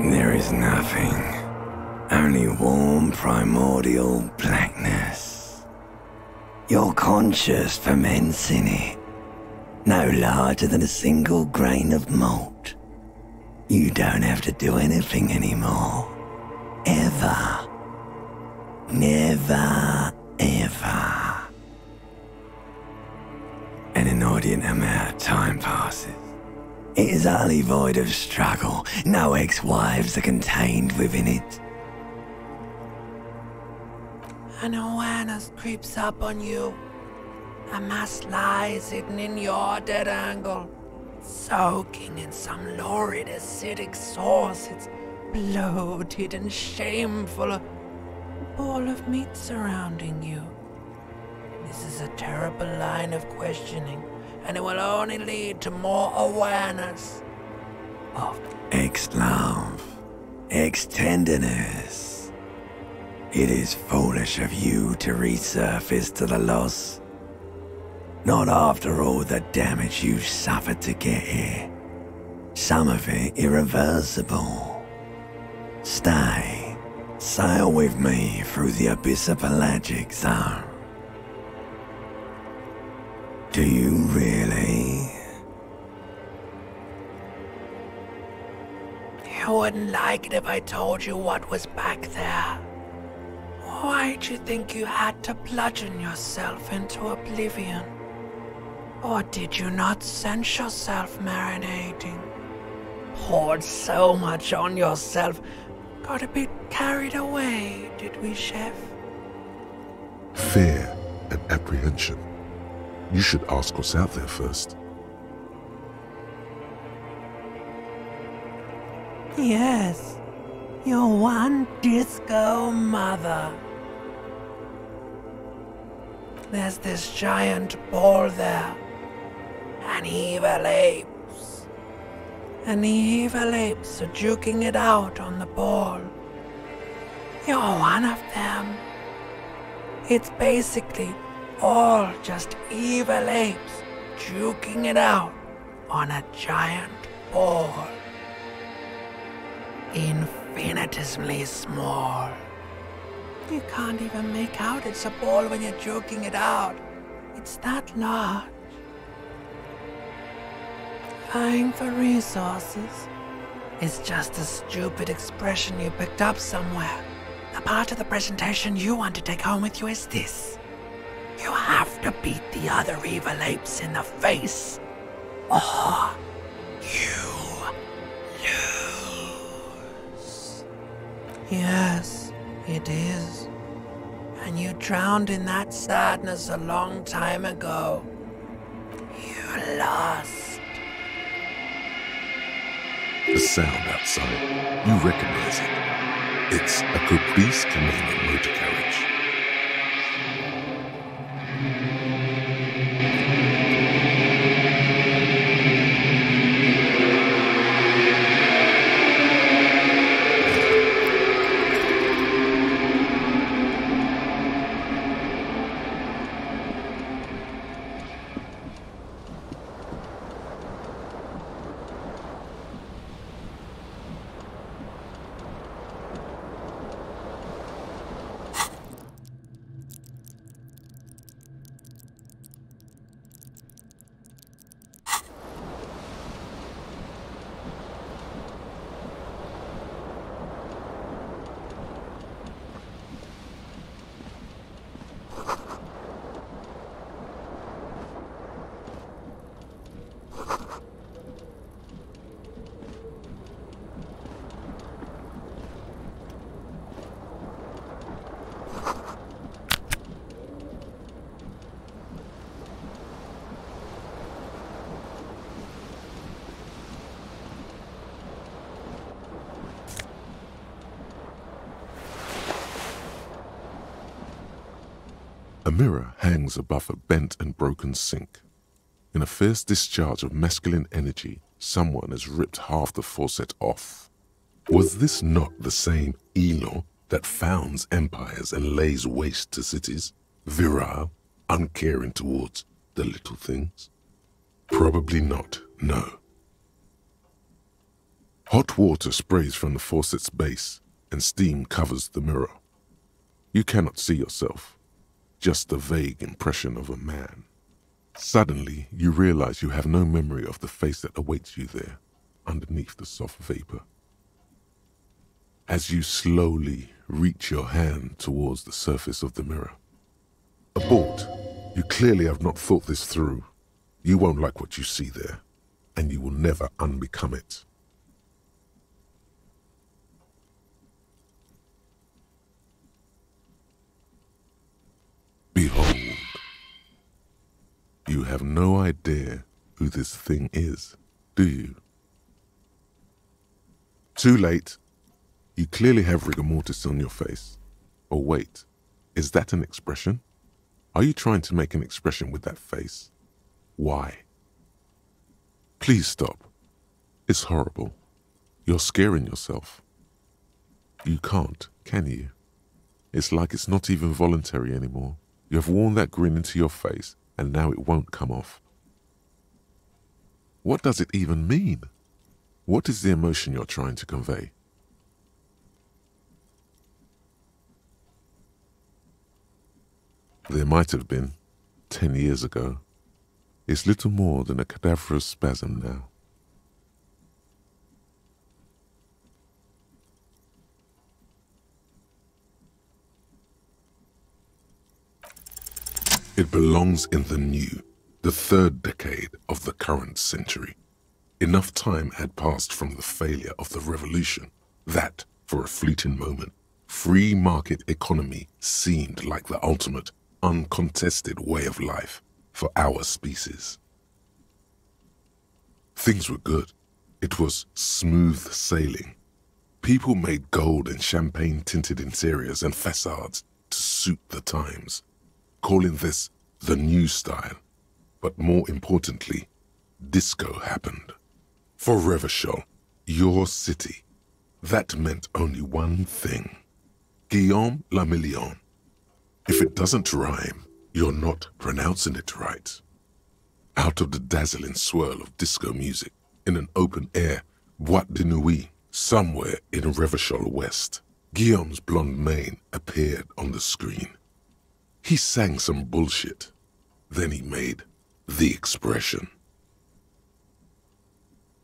There is nothing, only warm primordial blackness. You're conscious ferments in it, no larger than a single grain of malt. You don't have to do anything anymore. Ever. Never, ever. An inordinate amount of time passes. It is utterly void of struggle. No ex-wives are contained within it. An awareness creeps up on you. A mass lies hidden in your dead angle, soaking in some lurid acidic sauce. It's bloated and shameful, a ball of meat surrounding you. This is a terrible line of questioning, and it will only lead to more awareness of ex-love, ex-tenderness. It is foolish of you to resurface to the loss. Not after all the damage you've suffered to get here. Some of it irreversible. Stay. Sail with me through the abyssopelagic zone. Do you really? You wouldn't like it if I told you what was back there. Why'd you think you had to bludgeon yourself into oblivion? Or did you not sense yourself marinating? Poured so much on yourself, got a bit carried away, did we, Chef? Fear and apprehension. You should ask what's out there first. Yes, your one disco mother. There's this giant ball there. And evil apes. And the evil apes are juking it out on the ball. You're one of them. It's basically all just evil apes juking it out on a giant ball. Infinitesimally small. You can't even make out it's a ball when you're joking it out. It's that large. Vying for resources is just a stupid expression you picked up somewhere. The part of the presentation you want to take home with you is this. You have to beat the other evil apes in the face, or you lose. Yes, it is. And you drowned in that sadness a long time ago. You lost. The sound outside. You recognize it. It's a caprice Canadian motor carriage. A mirror hangs above a bent and broken sink. In a fierce discharge of masculine energy, someone has ripped half the faucet off. Was this not the same Elon that founds empires and lays waste to cities, virile, uncaring towards the little things? Probably not, no. Hot water sprays from the faucet's base, and steam covers the mirror. You cannot see yourself. Just a vague impression of a man. Suddenly, you realize you have no memory of the face that awaits you there, underneath the soft vapor. As you slowly reach your hand towards the surface of the mirror. Abort. You clearly have not thought this through. You won't like what you see there, and you will never unbecome it. Behold, you have no idea who this thing is, do you? Too late. You clearly have rigor mortis on your face. Or wait, is that an expression? Are you trying to make an expression with that face? Why? Please stop. It's horrible. You're scaring yourself. You can't, can you? It's like it's not even voluntary anymore. You have worn that grin into your face, and now it won't come off. What does it even mean? What is the emotion you're trying to convey? There might have been, 10 years ago. It's little more than a cadaverous spasm now. It belongs in the new, the third decade of the current century. Enough time had passed from the failure of the revolution that, for a fleeting moment, free market economy seemed like the ultimate, uncontested way of life for our species. Things were good. It was smooth sailing. People made gold and champagne-tinted interiors and facades to suit the times, calling this the new style. But more importantly, disco happened. For Revachol, your city, that meant only one thing. Guillaume la Million. If it doesn't rhyme, you're not pronouncing it right. Out of the dazzling swirl of disco music, in an open-air boîte de nuit, somewhere in Revachol West, Guillaume's blonde mane appeared on the screen. He sang some bullshit. Then he made the expression.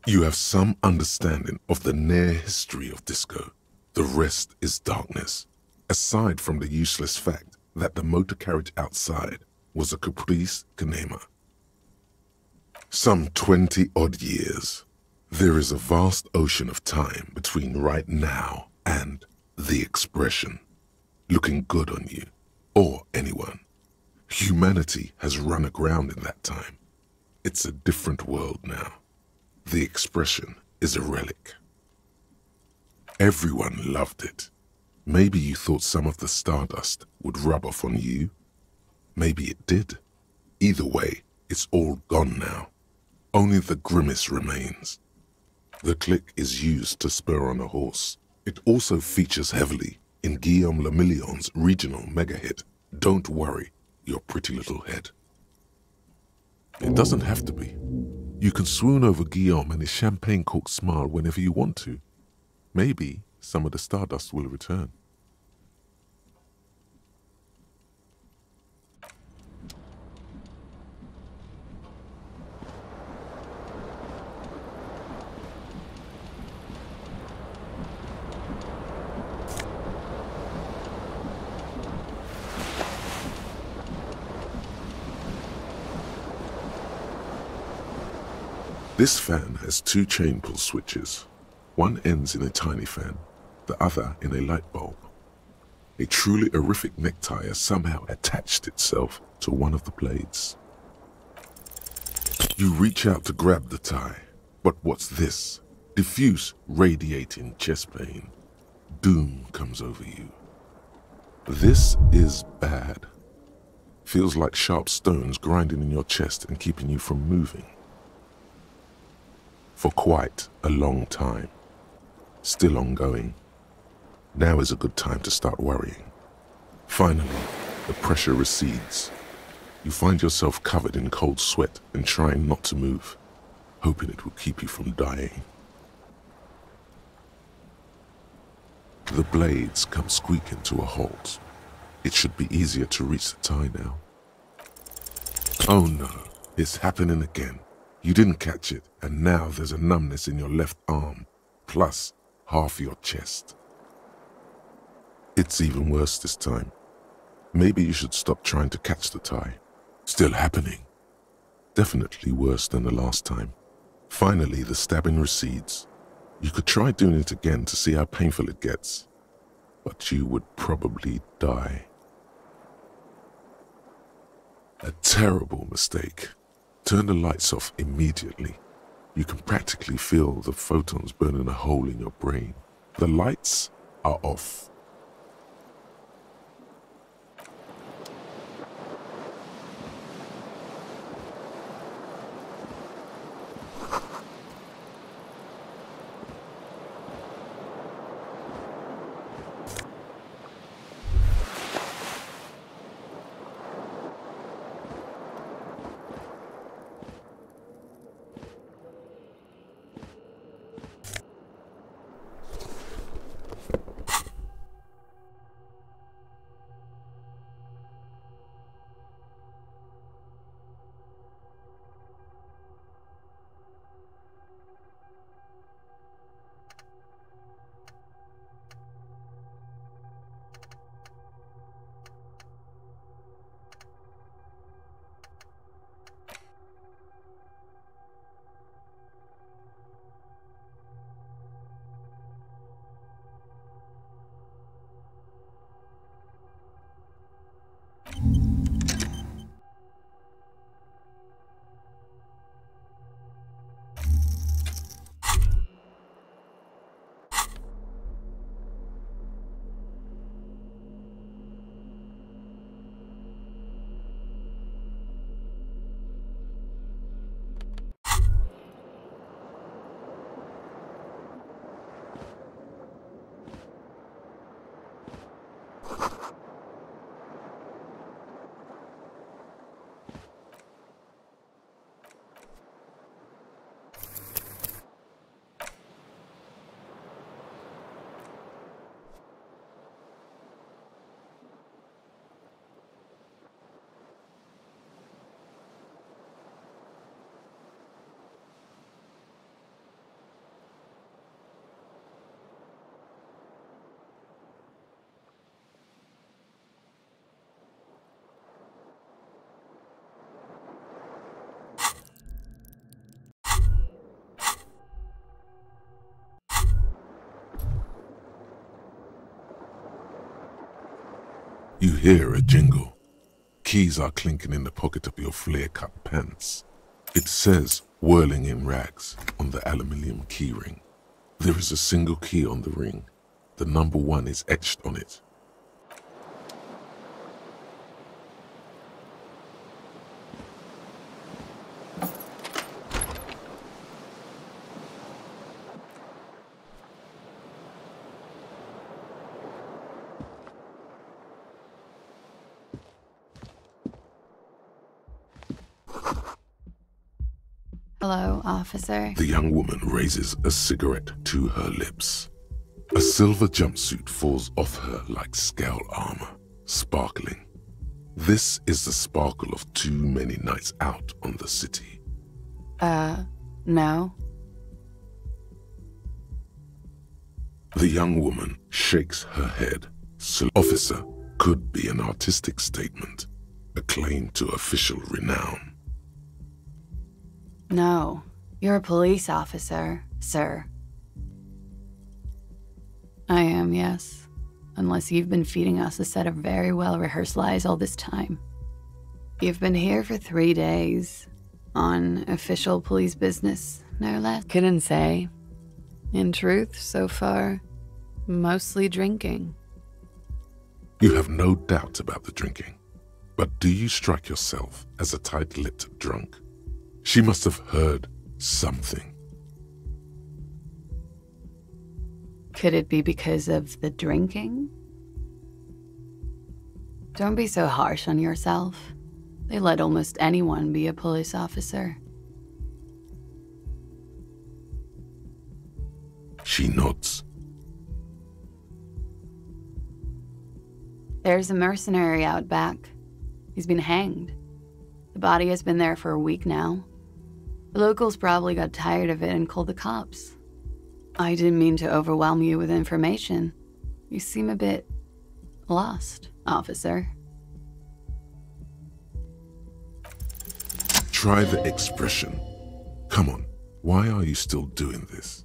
You have some understanding of the near history of disco. The rest is darkness, aside from the useless fact that the motor carriage outside was a caprice cinema. Some 20-odd years. There is a vast ocean of time between right now and the expression. Looking good on you, or anyone. Humanity has run aground in that time. It's a different world now. The expression is a relic. Everyone loved it. Maybe you thought some of the stardust would rub off on you. Maybe it did. Either way, it's all gone now. Only the grimace remains. The click is used to spur on a horse. It also features heavily in Guillaume Le Million's regional mega hit, Don't Worry, Your Pretty Little Head. It doesn't have to be. You can swoon over Guillaume and his champagne-corked smile whenever you want to. Maybe some of the stardust will return. This fan has two chain pull switches. One ends in a tiny fan, the other in a light bulb. A truly horrific necktie has somehow attached itself to one of the blades. You reach out to grab the tie, but what's this? Diffuse, radiating chest pain. Doom comes over you. This is bad. Feels like sharp stones grinding in your chest and keeping you from moving. For quite a long time. Still ongoing. Now is a good time to start worrying. Finally, the pressure recedes. You find yourself covered in cold sweat and trying not to move, hoping it will keep you from dying. The blades come squeaking to a halt. It should be easier to reach the tie now. Oh no, it's happening again. You didn't catch it, and now there's a numbness in your left arm, plus half your chest. It's even worse this time. Maybe you should stop trying to catch the tie. Still happening. Definitely worse than the last time. Finally, the stabbing recedes. You could try doing it again to see how painful it gets, but you would probably die. A terrible mistake. Turn the lights off immediately. You can practically feel the photons burning a hole in your brain. The lights are off. You hear a jingle. Keys are clinking in the pocket of your flare-cut pants. It says, whirling in rags, on the aluminium key ring. There is a single key on the ring. The number 1 is etched on it. Hello, officer. The young woman raises a cigarette to her lips. A silver jumpsuit falls off her like scale armor, sparkling. This is the sparkle of too many nights out on the city. No. The young woman shakes her head. Officer could be an artistic statement, a claim to official renown. No. You're a police officer, sir. I am, yes. Unless you've been feeding us a set of very well-rehearsed lies all this time. You've been here for 3 days. On official police business, no less. Couldn't say. In truth, so far, mostly drinking. You have no doubt about the drinking. But do you strike yourself as a tight-lipped drunk? She must have heard something. Could it be because of the drinking? Don't be so harsh on yourself. They let almost anyone be a police officer. She nods. There's a mercenary out back. He's been hanged. The body has been there for a week now. The locals probably got tired of it and called the cops. I didn't mean to overwhelm you with information. You seem a bit lost, officer. Try the expression. Come on, why are you still doing this?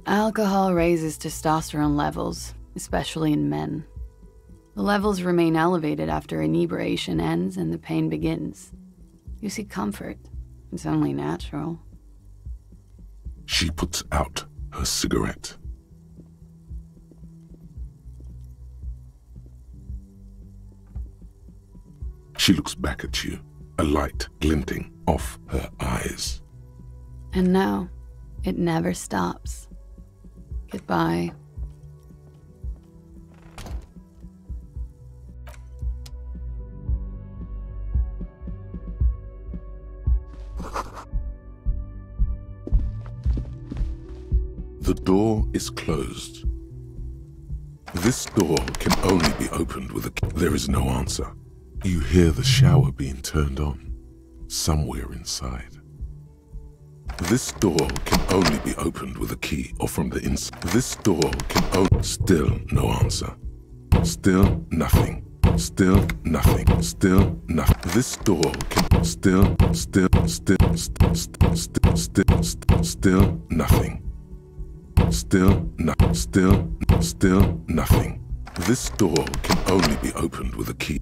Alcohol raises testosterone levels, especially in men. The levels remain elevated after inebriation ends and the pain begins. You seek comfort. It's only natural. She puts out her cigarette. She looks back at you, a light glinting off her eyes. And now, it never stops. Goodbye. The door is closed. This door can only be opened with a key. There is no answer. You hear the shower being turned on, somewhere inside. This door can only be opened with a key or from the inside. This door can open. Still no answer. Still nothing. Still nothing. Still nothing. This door can still nothing. Still nothing. This door can only be opened with a key.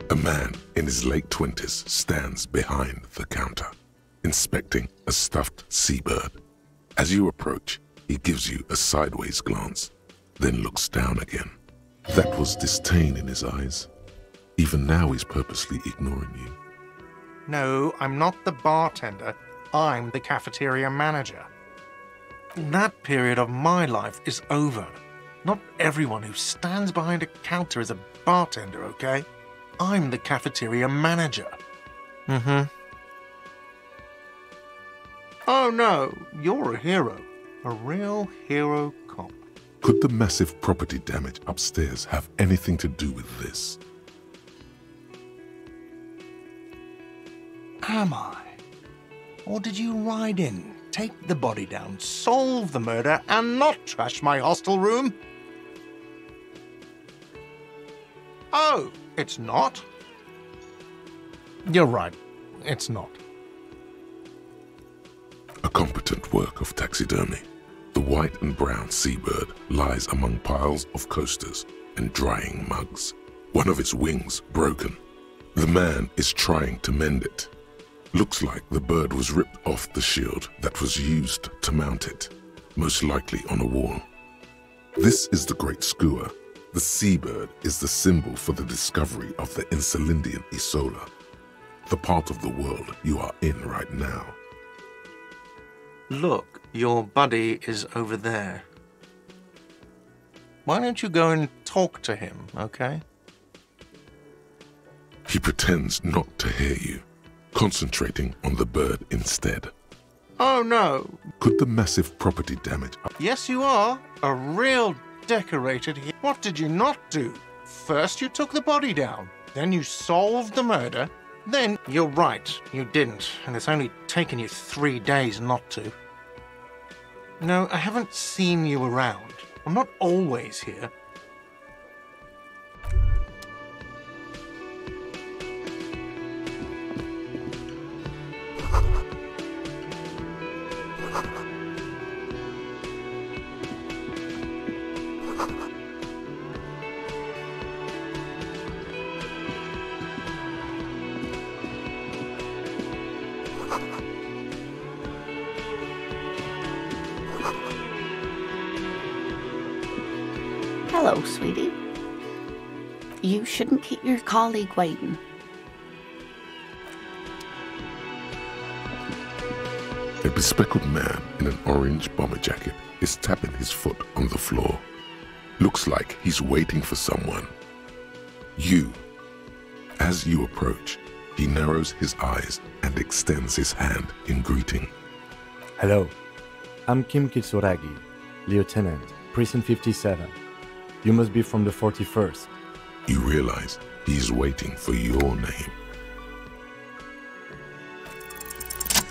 A man in his late 20s stands behind the counter, inspecting a stuffed seabird. As you approach, he gives you a sideways glance, then looks down again. That was disdain in his eyes. Even now he's purposely ignoring you. No, I'm not the bartender. I'm the cafeteria manager. That period of my life is over. Not everyone who stands behind a counter is a bartender, okay? I'm the cafeteria manager. Oh no, you're a hero. A real hero cop. Could the massive property damage upstairs have anything to do with this? Am I? Or did you ride in, take the body down, solve the murder, and not trash my hostel room? Oh, it's not? You're right, it's not. A competent work of taxidermy. The white and brown seabird lies among piles of coasters and drying mugs. One of its wings broken. The man is trying to mend it. Looks like the bird was ripped off the shield that was used to mount it, most likely on a wall. This is the Great Skua. The seabird is the symbol for the discovery of the Insulindian Isola, the part of the world you are in right now. Look, your buddy is over there. Why don't you go and talk to him, okay? He pretends not to hear you, concentrating on the bird instead. Oh no! Could the massive property damage... Yes, you are. A real decorated hero. What did you not do? First you took the body down, then you solved the murder, then you're right, you didn't, and it's only taken you 3 days not to. No, I haven't seen you around. I'm not always here. Hello, sweetie. You shouldn't keep your colleague waiting. A bespectacled man in an orange bomber jacket is tapping his foot on the floor. Looks like he's waiting for someone. You. As you approach, he narrows his eyes and extends his hand in greeting. Hello, I'm Kim Kitsuragi, Lieutenant, Precinct 57. You must be from the 41st. You realize he's waiting for your name.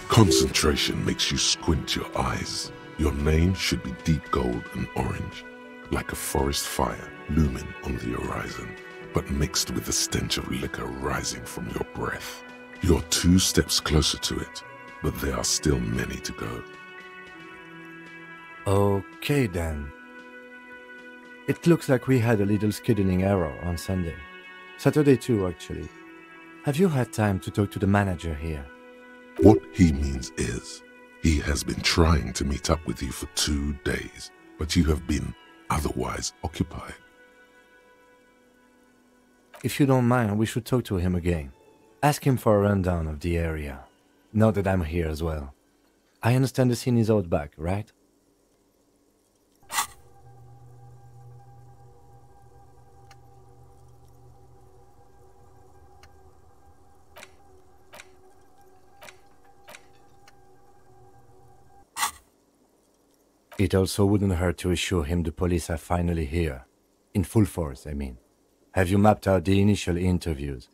Concentration makes you squint your eyes. Your name should be deep gold and orange, like a forest fire looming on the horizon, but mixed with the stench of liquor rising from your breath. You're 2 steps closer to it, but there are still many to go. Okay then. It looks like we had a little scheduling error on Sunday. Saturday too, actually. Have you had time to talk to the manager here? What he means is, he has been trying to meet up with you for 2 days, but you have been otherwise occupied. If you don't mind, we should talk to him again. Ask him for a rundown of the area, now that I'm here as well. I understand the scene is out back, right? It also wouldn't hurt to assure him the police are finally here. In full force, I mean. Have you mapped out the initial interviews?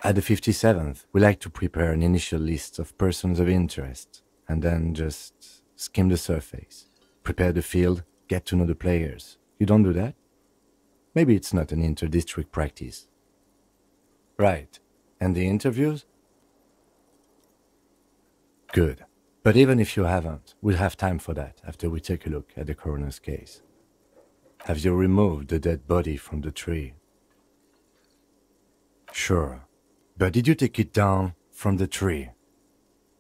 At the 57th, we like to prepare an initial list of persons of interest, and then just skim the surface. Prepare the field, get to know the players. You don't do that? Maybe it's not an inter-district practice. Right. And the interviews? Good. But even if you haven't, we'll have time for that after we take a look at the coroner's case. Have you removed the dead body from the tree? Sure. But did you take it down from the tree?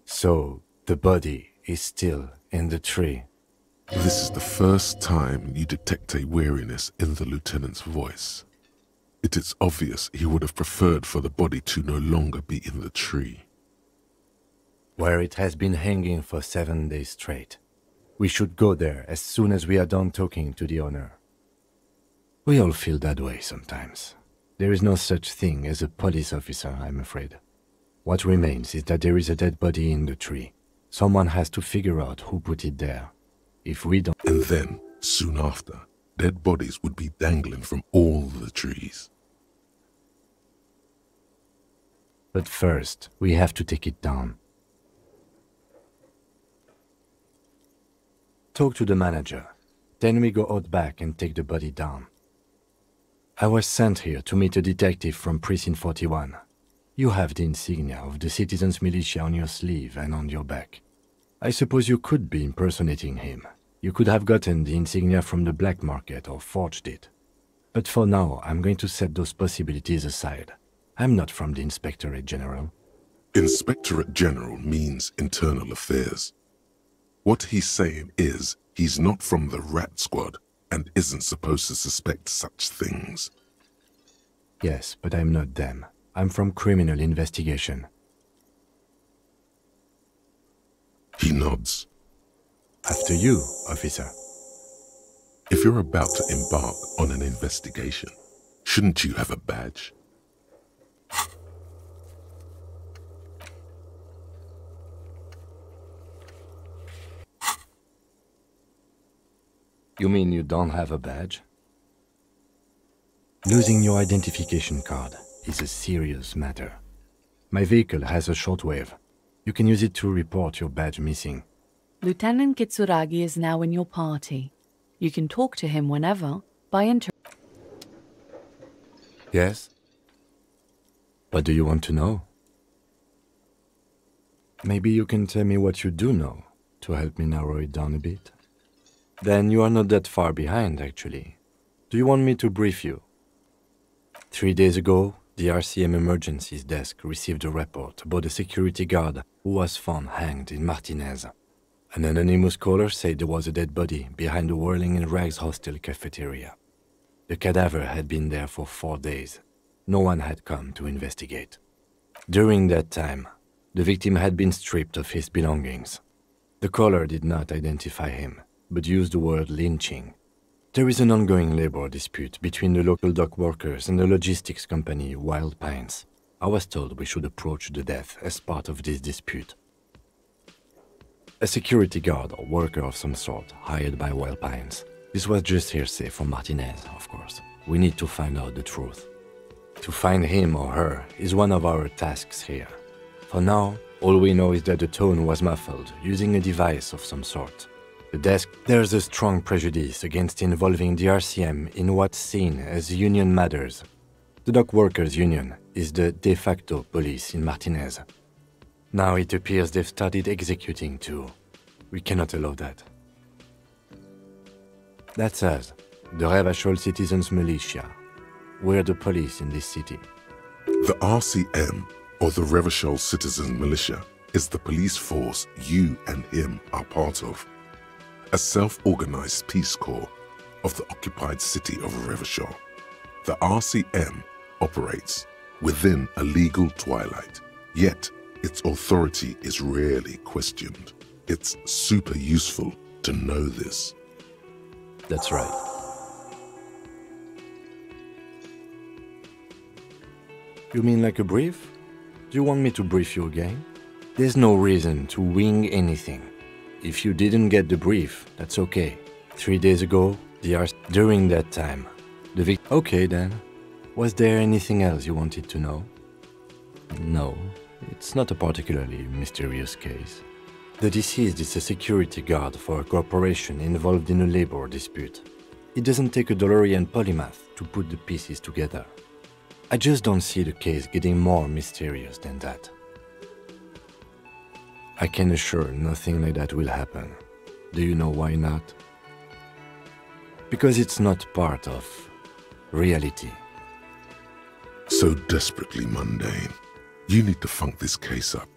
So, the body is still in the tree. This is the first time you detect a weariness in the lieutenant's voice. It is obvious he would have preferred for the body to no longer be in the tree. Where it has been hanging for 7 days straight. We should go there as soon as we are done talking to the owner. We all feel that way sometimes. There is no such thing as a police officer, I'm afraid. What remains is that there is a dead body in the tree, Someone has to figure out who put it there. If we don't... And then, soon after, dead bodies would be dangling from all the trees. But first, we have to take it down. Talk to the manager. Then we go out back and take the body down. I was sent here to meet a detective from Precinct 41. You have the insignia of the citizens' militia on your sleeve and on your back. I suppose you could be impersonating him. You could have gotten the insignia from the black market or forged it. But for now, I'm going to set those possibilities aside. I'm not from the Inspectorate General. Inspectorate General means internal affairs. What he's saying is he's not from the Rat Squad and isn't supposed to suspect such things. Yes, but I'm not them. I'm from criminal investigation. He nods. After you, officer. If you're about to embark on an investigation, shouldn't you have a badge? You mean you don't have a badge? Losing your identification card is a serious matter. My vehicle has a shortwave. You can use it to report your badge missing. Lieutenant Kitsuragi is now in your party. You can talk to him whenever by Yes? What do you want to know? Maybe you can tell me what you do know to help me narrow it down a bit. Then you are not that far behind, actually. Do you want me to brief you? 3 days ago, the RCM Emergencies Desk received a report about a security guard who was found hanged in Martinez. An anonymous caller said there was a dead body behind the Whirling in Rags hostel cafeteria. The cadaver had been there for 4 days. No one had come to investigate. During that time, the victim had been stripped of his belongings. The caller did not identify him, but used the word lynching. There is an ongoing labor dispute between the local dock workers and the logistics company Wild Pines. I was told we should approach the death as part of this dispute. A security guard or worker of some sort hired by Wild Pines. This was just hearsay from Martinez, of course. We need to find out the truth. To find him or her is one of our tasks here. For now, all we know is that the tone was muffled using a device of some sort. The desk, there's a strong prejudice against involving the RCM in what's seen as union matters. The dock workers' union is the de facto police in Martinez. Now it appears they've started executing too. We cannot allow that. That's us, the Revachol Citizens Militia. We're the police in this city. The RCM, or the Revachol Citizen Militia, is the police force you and him are part of. A self-organized peace corps of the occupied city of Revachol. The RCM operates within a legal twilight, yet its authority is rarely questioned. It's super useful to know this. That's right. You mean like a brief? Do you want me to brief you again? There's no reason to wing anything. If you didn't get the brief, that's okay. 3 days ago, during that time, Okay then. Was there anything else you wanted to know? No, it's not a particularly mysterious case. The deceased is a security guard for a corporation involved in a labor dispute. It doesn't take a DeLorean polymath to put the pieces together. I just don't see the case getting more mysterious than that. I can assure nothing like that will happen. Do you know why not? Because it's not part of reality. So desperately mundane. You need to funk this case up.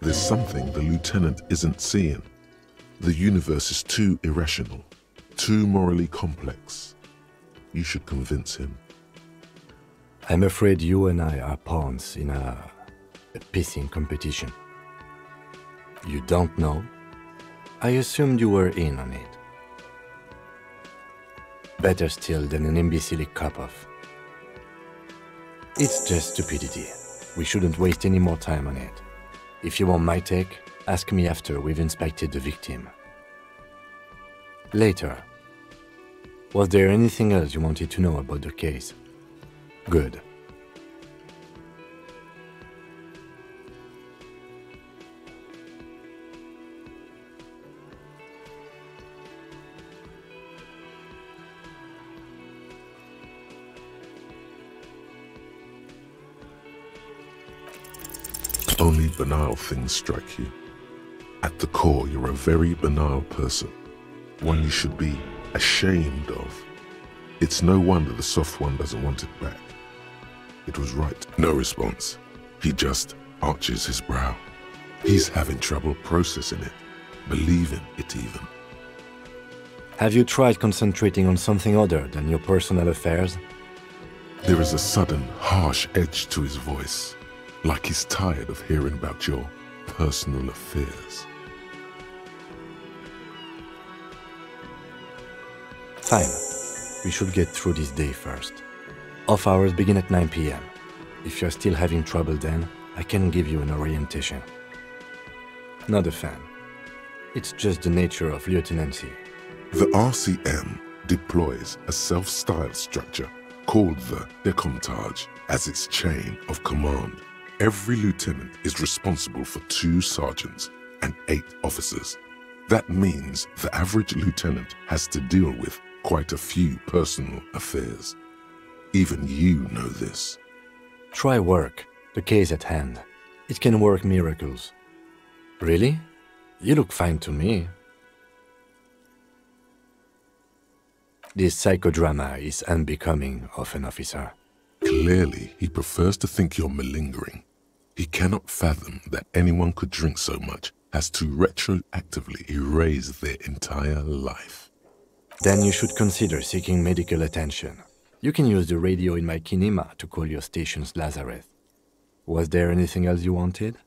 There's something the lieutenant isn't seeing. The universe is too irrational, too morally complex. You should convince him. I'm afraid you and I are pawns in a pissing competition. You don't know? I assumed you were in on it. Better still than an imbecilic cop-off. It's just stupidity. We shouldn't waste any more time on it. If you want my take, Ask me after we've inspected the victim. Later. Was there anything else you wanted to know about the case? Good. Only banal things strike you. At the core, you're a very banal person, one you should be ashamed of. It's no wonder the soft one doesn't want it back. It was right. No response. He just arches his brow. He's having trouble processing it, believing it even. Have you tried concentrating on something other than your personal affairs? There is a sudden, harsh edge to his voice, like he's tired of hearing about your personal affairs. Fine. We should get through this day first. Off hours begin at 9 p.m. If you're still having trouble then, I can give you an orientation. Not a fan. It's just the nature of lieutenancy. The RCM deploys a self-styled structure called the Decomptage as its chain of command. Every lieutenant is responsible for 2 sergeants and 8 officers. That means the average lieutenant has to deal with quite a few personal affairs. Even you know this. Try work, the case at hand. It can work miracles. Really? You look fine to me. This psychodrama is unbecoming of an officer. Clearly, he prefers to think you're malingering. He cannot fathom that anyone could drink so much as to retroactively erase their entire life. Then you should consider seeking medical attention. You can use the radio in my kinema to call your station's Lazareth. Was there anything else you wanted?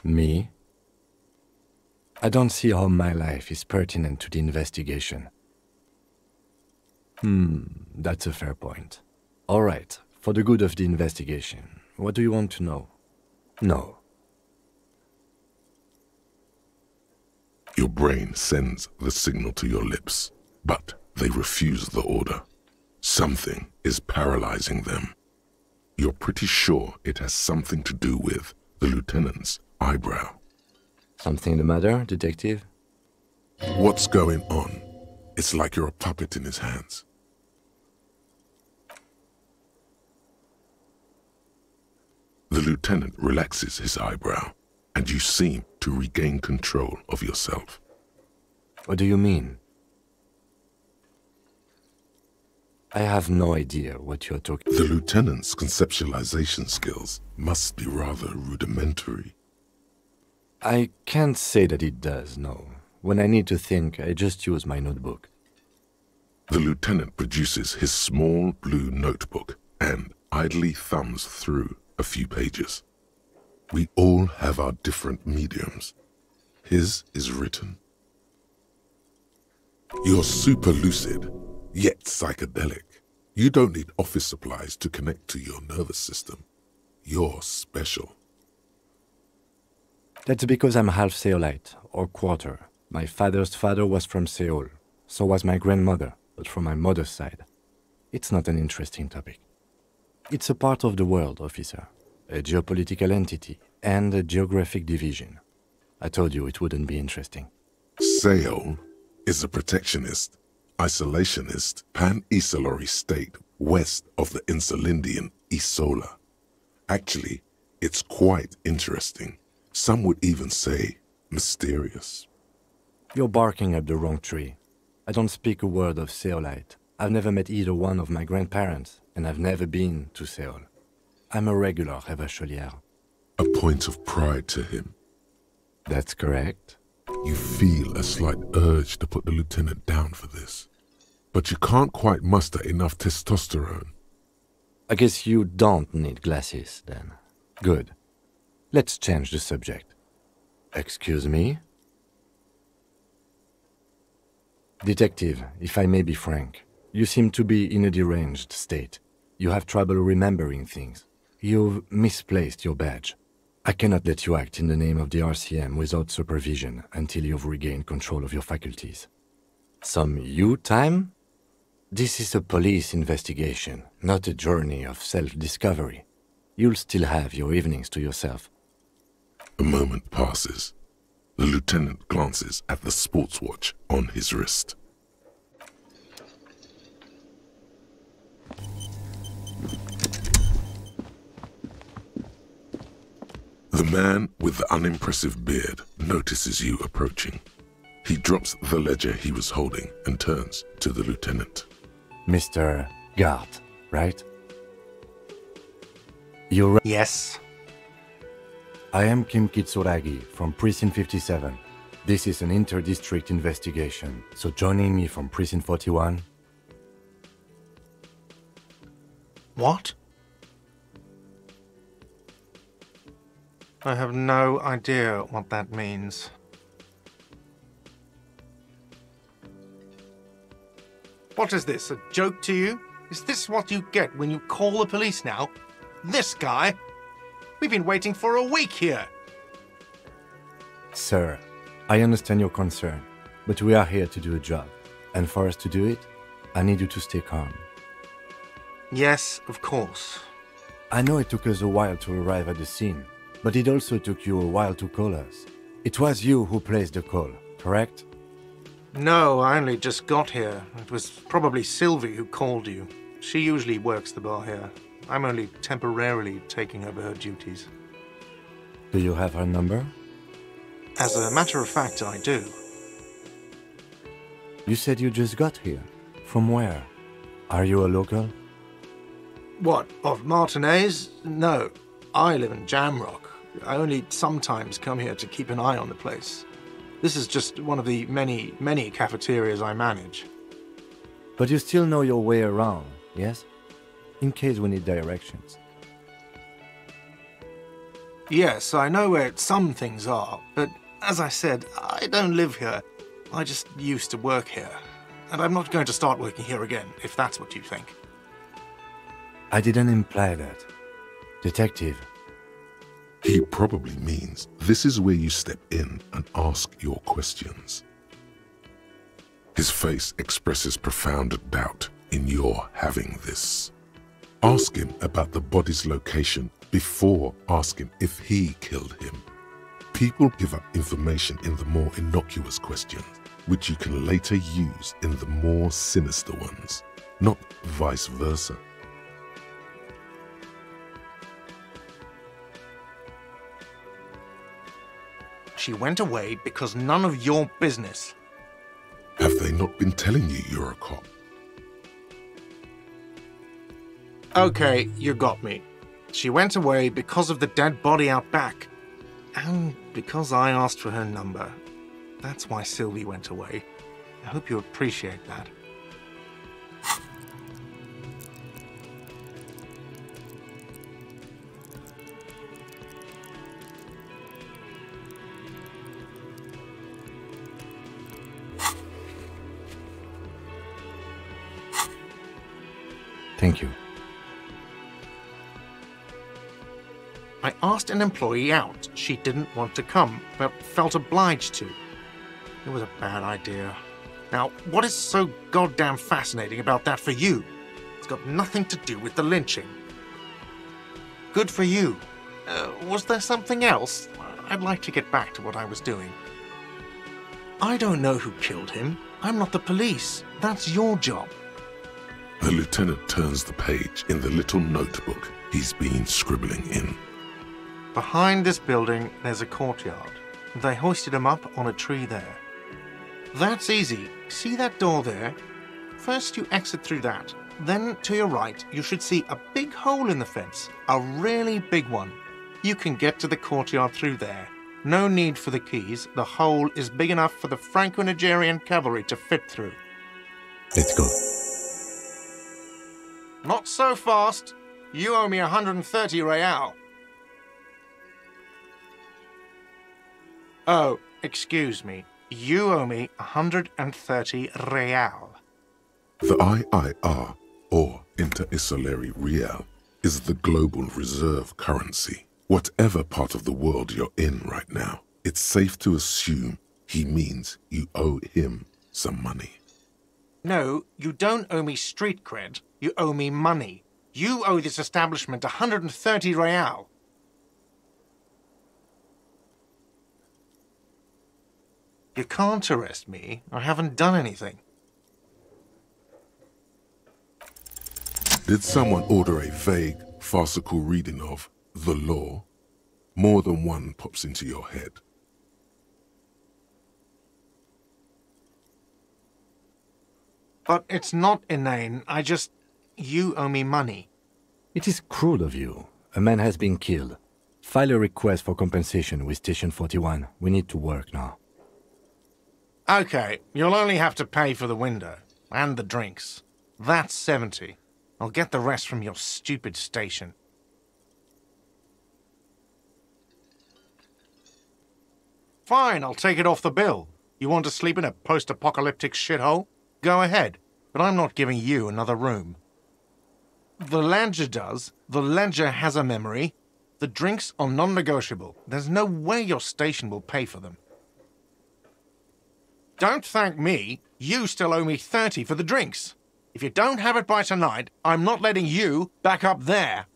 Me? I don't see how my life is pertinent to the investigation. That's a fair point. All right, for the good of the investigation, what do you want to know? No. Your brain sends the signal to your lips, but they refuse the order. Something is paralyzing them. You're pretty sure it has something to do with the lieutenant's eyebrow. Something the matter, detective? What's going on? It's like you're a puppet in his hands. The lieutenant relaxes his eyebrow, and you seem to regain control of yourself. What do you mean? I have no idea what you're talking about. The lieutenant's conceptualization skills must be rather rudimentary. I can't say that it does, no. When I need to think, I just use my notebook. The lieutenant produces his small blue notebook and idly thumbs through a few pages. We all have our different mediums. His is written. You're super lucid, yet psychedelic. You don't need office supplies to connect to your nervous system. You're special. That's because I'm half Seolite, or quarter. My father's father was from Seoul. So was my grandmother, but from my mother's side. It's not an interesting topic. It's a part of the world, officer. A geopolitical entity and a geographic division. I told you it wouldn't be interesting. Seoul is a protectionist, isolationist, pan-Isolari state west of the Insulindian Isola. Actually, it's quite interesting. Some would even say mysterious. You're barking up the wrong tree. I don't speak a word of Seolite. I've never met either one of my grandparents, and I've never been to Seoul. I'm a regular Revacholière. A point of pride to him. That's correct. You feel a slight urge to put the lieutenant down for this, but you can't quite muster enough testosterone. I guess you don't need glasses, then. Good. Let's change the subject. Excuse me? Detective, if I may be frank, you seem to be in a deranged state. You have trouble remembering things. You've misplaced your badge. I cannot let you act in the name of the RCM without supervision until you've regained control of your faculties. Some you time? This is a police investigation, not a journey of self-discovery. You'll still have your evenings to yourself. A moment passes. The lieutenant glances at the sports watch on his wrist. The man with the unimpressive beard notices you approaching. He drops the ledger he was holding and turns to the lieutenant. Mr. Gart, right? You're Yes. I am Kim Kitsuragi from Precinct 57. This is an inter-district investigation, so joining me from Precinct 41... What? I have no idea what that means. What is this, a joke to you? Is this what you get when you call the police now? This guy? We've been waiting for a week here. Sir, I understand your concern, but we are here to do a job. And for us to do it, I need you to stay calm. Yes, of course. I know it took us a while to arrive at the scene, but it also took you a while to call us. It was you who placed the call, correct? No, I only just got here. It was probably Sylvie who called you. She usually works the bar here. I'm only temporarily taking over her duties. Do you have her number? As a matter of fact, I do. You said you just got here. From where? Are you a local? What, of Martinez? No, I live in Jamrock. I only sometimes come here to keep an eye on the place. This is just one of the many cafeterias I manage. But you still know your way around, yes? In case we need directions. Yes, I know where some things are, but as I said, I don't live here. I just used to work here. And I'm not going to start working here again, if that's what you think. I didn't imply that. Detective. He probably means this is where you step in and ask your questions. His face expresses profound doubt in your having this. Ask him about the body's location before asking if he killed him. People give up information in the more innocuous questions, which you can later use in the more sinister ones, not vice versa. She went away because none of your business. Have they not been telling you you're a cop? Okay, you got me. She went away because of the dead body out back. And because I asked for her number. That's why Sylvie went away. I hope you appreciate that. Thank you. I asked an employee out. She didn't want to come, but felt obliged to. It was a bad idea. Now, what is so goddamn fascinating about that for you? It's got nothing to do with the lynching. Good for you. Was there something else? I'd like to get back to what I was doing. I don't know who killed him. I'm not the police. That's your job. The lieutenant turns the page in the little notebook he's been scribbling in. Behind this building, there's a courtyard. They hoisted him up on a tree there. That's easy. See that door there? First you exit through that. Then to your right, you should see a big hole in the fence. A really big one. You can get to the courtyard through there. No need for the keys. The hole is big enough for the Franco-Nigerian cavalry to fit through. Let's go. Not so fast. You owe me 130 real. Oh, excuse me. You owe me 130 real. The IIR, or Inter-Isolary Real, is the global reserve currency. Whatever part of the world you're in right now, it's safe to assume he means you owe him some money. No, you don't owe me street cred. You owe me money. You owe this establishment 130 real. You can't arrest me. I haven't done anything. Did someone order a vague, farcical reading of the law? More than one pops into your head. But it's not inane. You owe me money. It is cruel of you. A man has been killed. File a request for compensation with Station 41. We need to work now. Okay, you'll only have to pay for the window. And the drinks. That's 70. I'll get the rest from your stupid station. Fine, I'll take it off the bill. You want to sleep in a post-apocalyptic shithole? Go ahead, but I'm not giving you another room. The ledger does. The ledger has a memory. The drinks are non-negotiable. There's no way your station will pay for them. Don't thank me. You still owe me 30 for the drinks. If you don't have it by tonight, I'm not letting you back up there.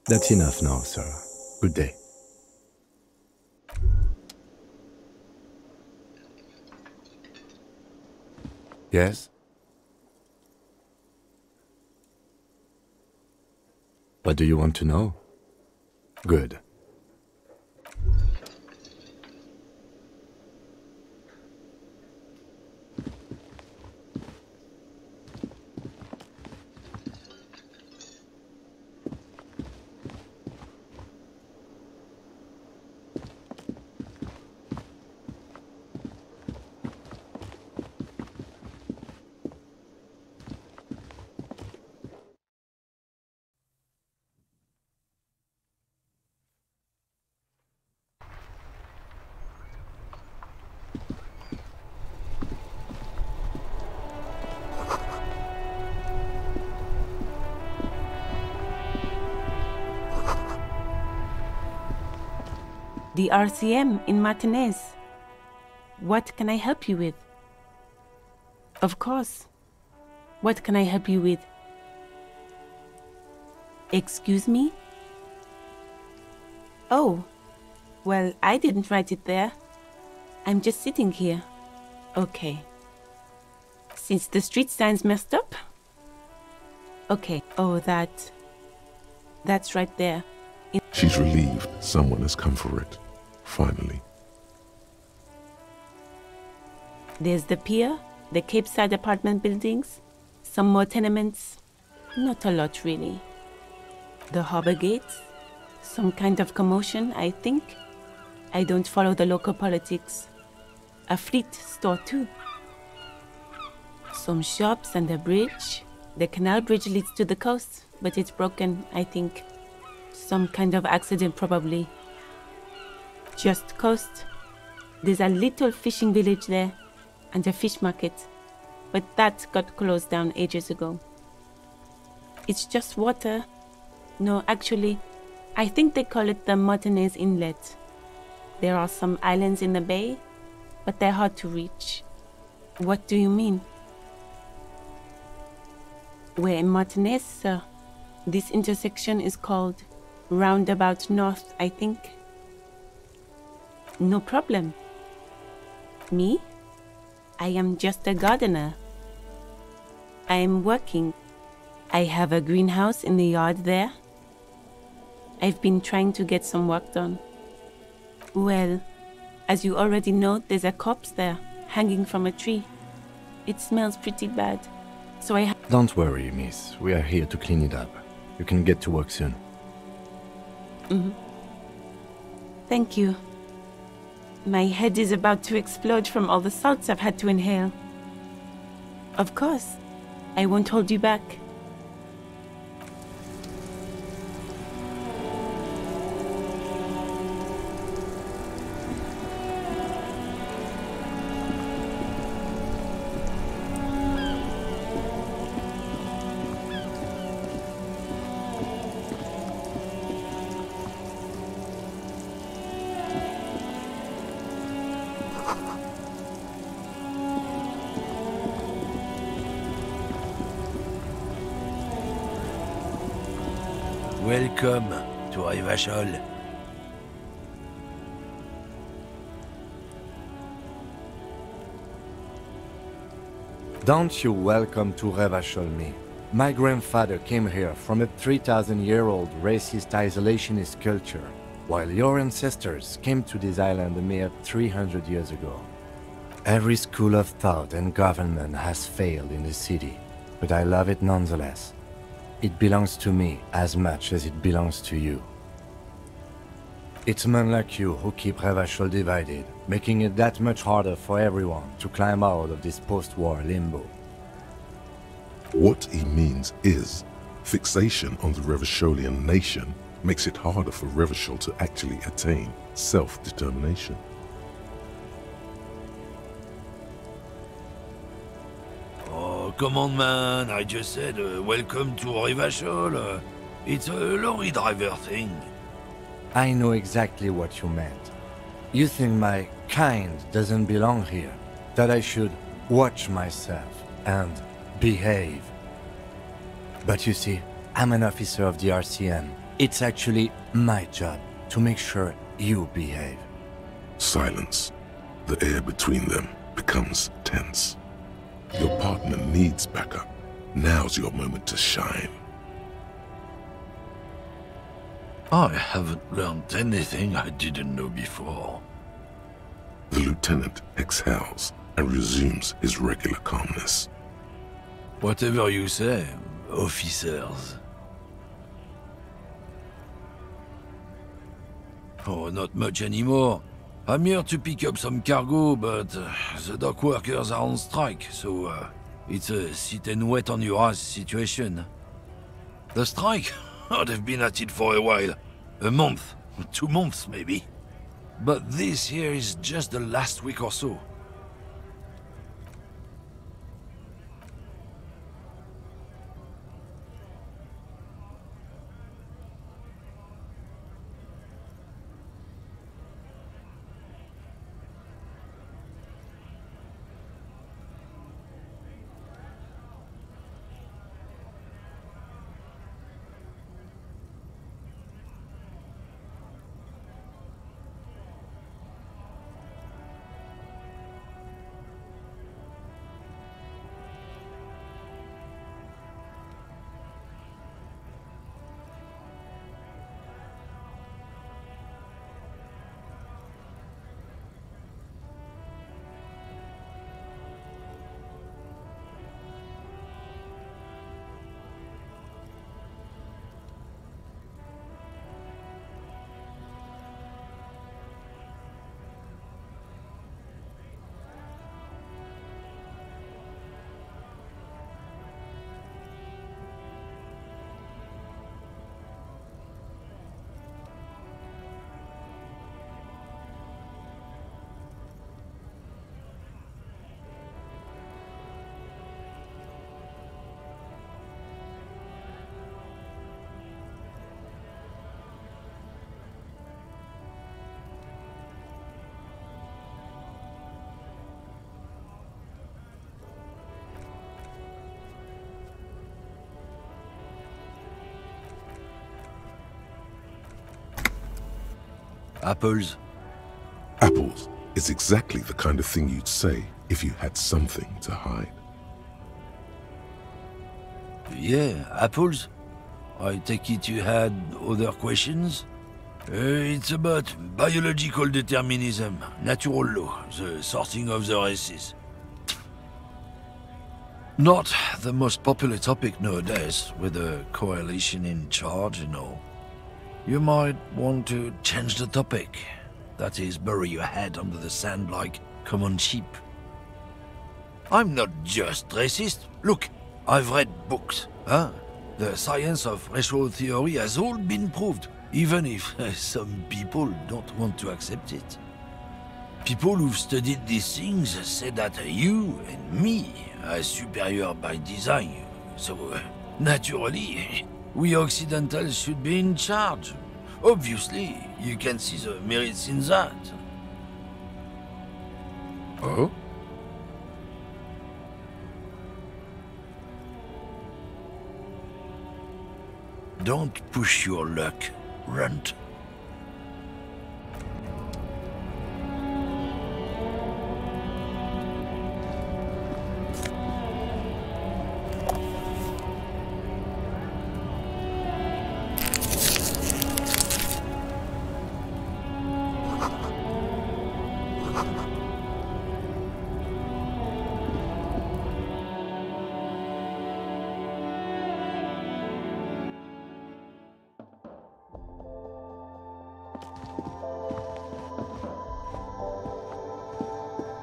That's enough now, sir. Good day. Yes? What do you want to know? Good. The RCM in Martinez. What can I help you with? Of course. What can I help you with? Excuse me? Oh, well, I didn't write it there. I'm just sitting here. Okay. Since the street sign's messed up? Okay. Oh, that's right there. She's relieved someone has come for it. Finally. There's the pier, the Cape Side apartment buildings, some more tenements. Not a lot, really. The harbor gates, some kind of commotion, I think. I don't follow the local politics. A fleet store, too. Some shops and a bridge. The canal bridge leads to the coast, but it's broken, I think. Some kind of accident, probably. Just coast. There's a little fishing village there, and a fish market, but that got closed down ages ago. It's just water. No, actually, I think they call it the Martinez Inlet. There are some islands in the bay, but they're hard to reach. What do you mean? We're in Martinez, sir. This intersection is called Roundabout North, I think. No problem. Me? I am just a gardener. I am working. I have a greenhouse in the yard there. I've been trying to get some work done. Well, as you already know, there's a corpse there, hanging from a tree. It smells pretty bad, so I Don't worry, miss. We are here to clean it up. You can get to work soon. Thank you. My head is about to explode from all the salts I've had to inhale. Of course, I won't hold you back. Welcome to Revachol. Don't you welcome to Revachol me. My grandfather came here from a 3,000-year-old racist isolationist culture, while your ancestors came to this island a mere 300 years ago. Every school of thought and government has failed in the city, but I love it nonetheless. It belongs to me as much as it belongs to you. It's men like you who keep Revachol divided, making it that much harder for everyone to climb out of this post-war limbo. What he means is, fixation on the Revacholian nation makes it harder for Revachol to actually attain self-determination. Come on, man, I just said welcome to Revachol. It's a lorry driver thing. I know exactly what you meant. You think my kind doesn't belong here, that I should watch myself and behave. But you see, I'm an officer of the RCM. It's actually my job to make sure you behave. Silence. The air between them becomes tense. Your partner needs backup. Now's your moment to shine. I haven't learned anything I didn't know before. The lieutenant exhales and resumes his regular calmness. Whatever you say, officers. Oh, not much anymore. I'm here to pick up some cargo, but the dock workers are on strike, so it's a sit and wait on your ass situation. The strike? Oh, they've been at it for a while. A month, 2 months maybe. But this here is just the last week or so. Apples? Apples is exactly the kind of thing you'd say if you had something to hide. Yeah, apples? I take it you had other questions? It's about biological determinism, natural law, the sorting of the races. Not the most popular topic nowadays, with the coalition in charge and all. You might want to change the topic. That is, bury your head under the sand like common sheep. I'm not just racist. Look, I've read books, huh? The science of racial theory has all been proved, even if some people don't want to accept it. People who've studied these things say that you and me are superior by design, so naturally, we Occidentals should be in charge. Obviously, you can see the merits in that. Oh? Don't push your luck, Runt.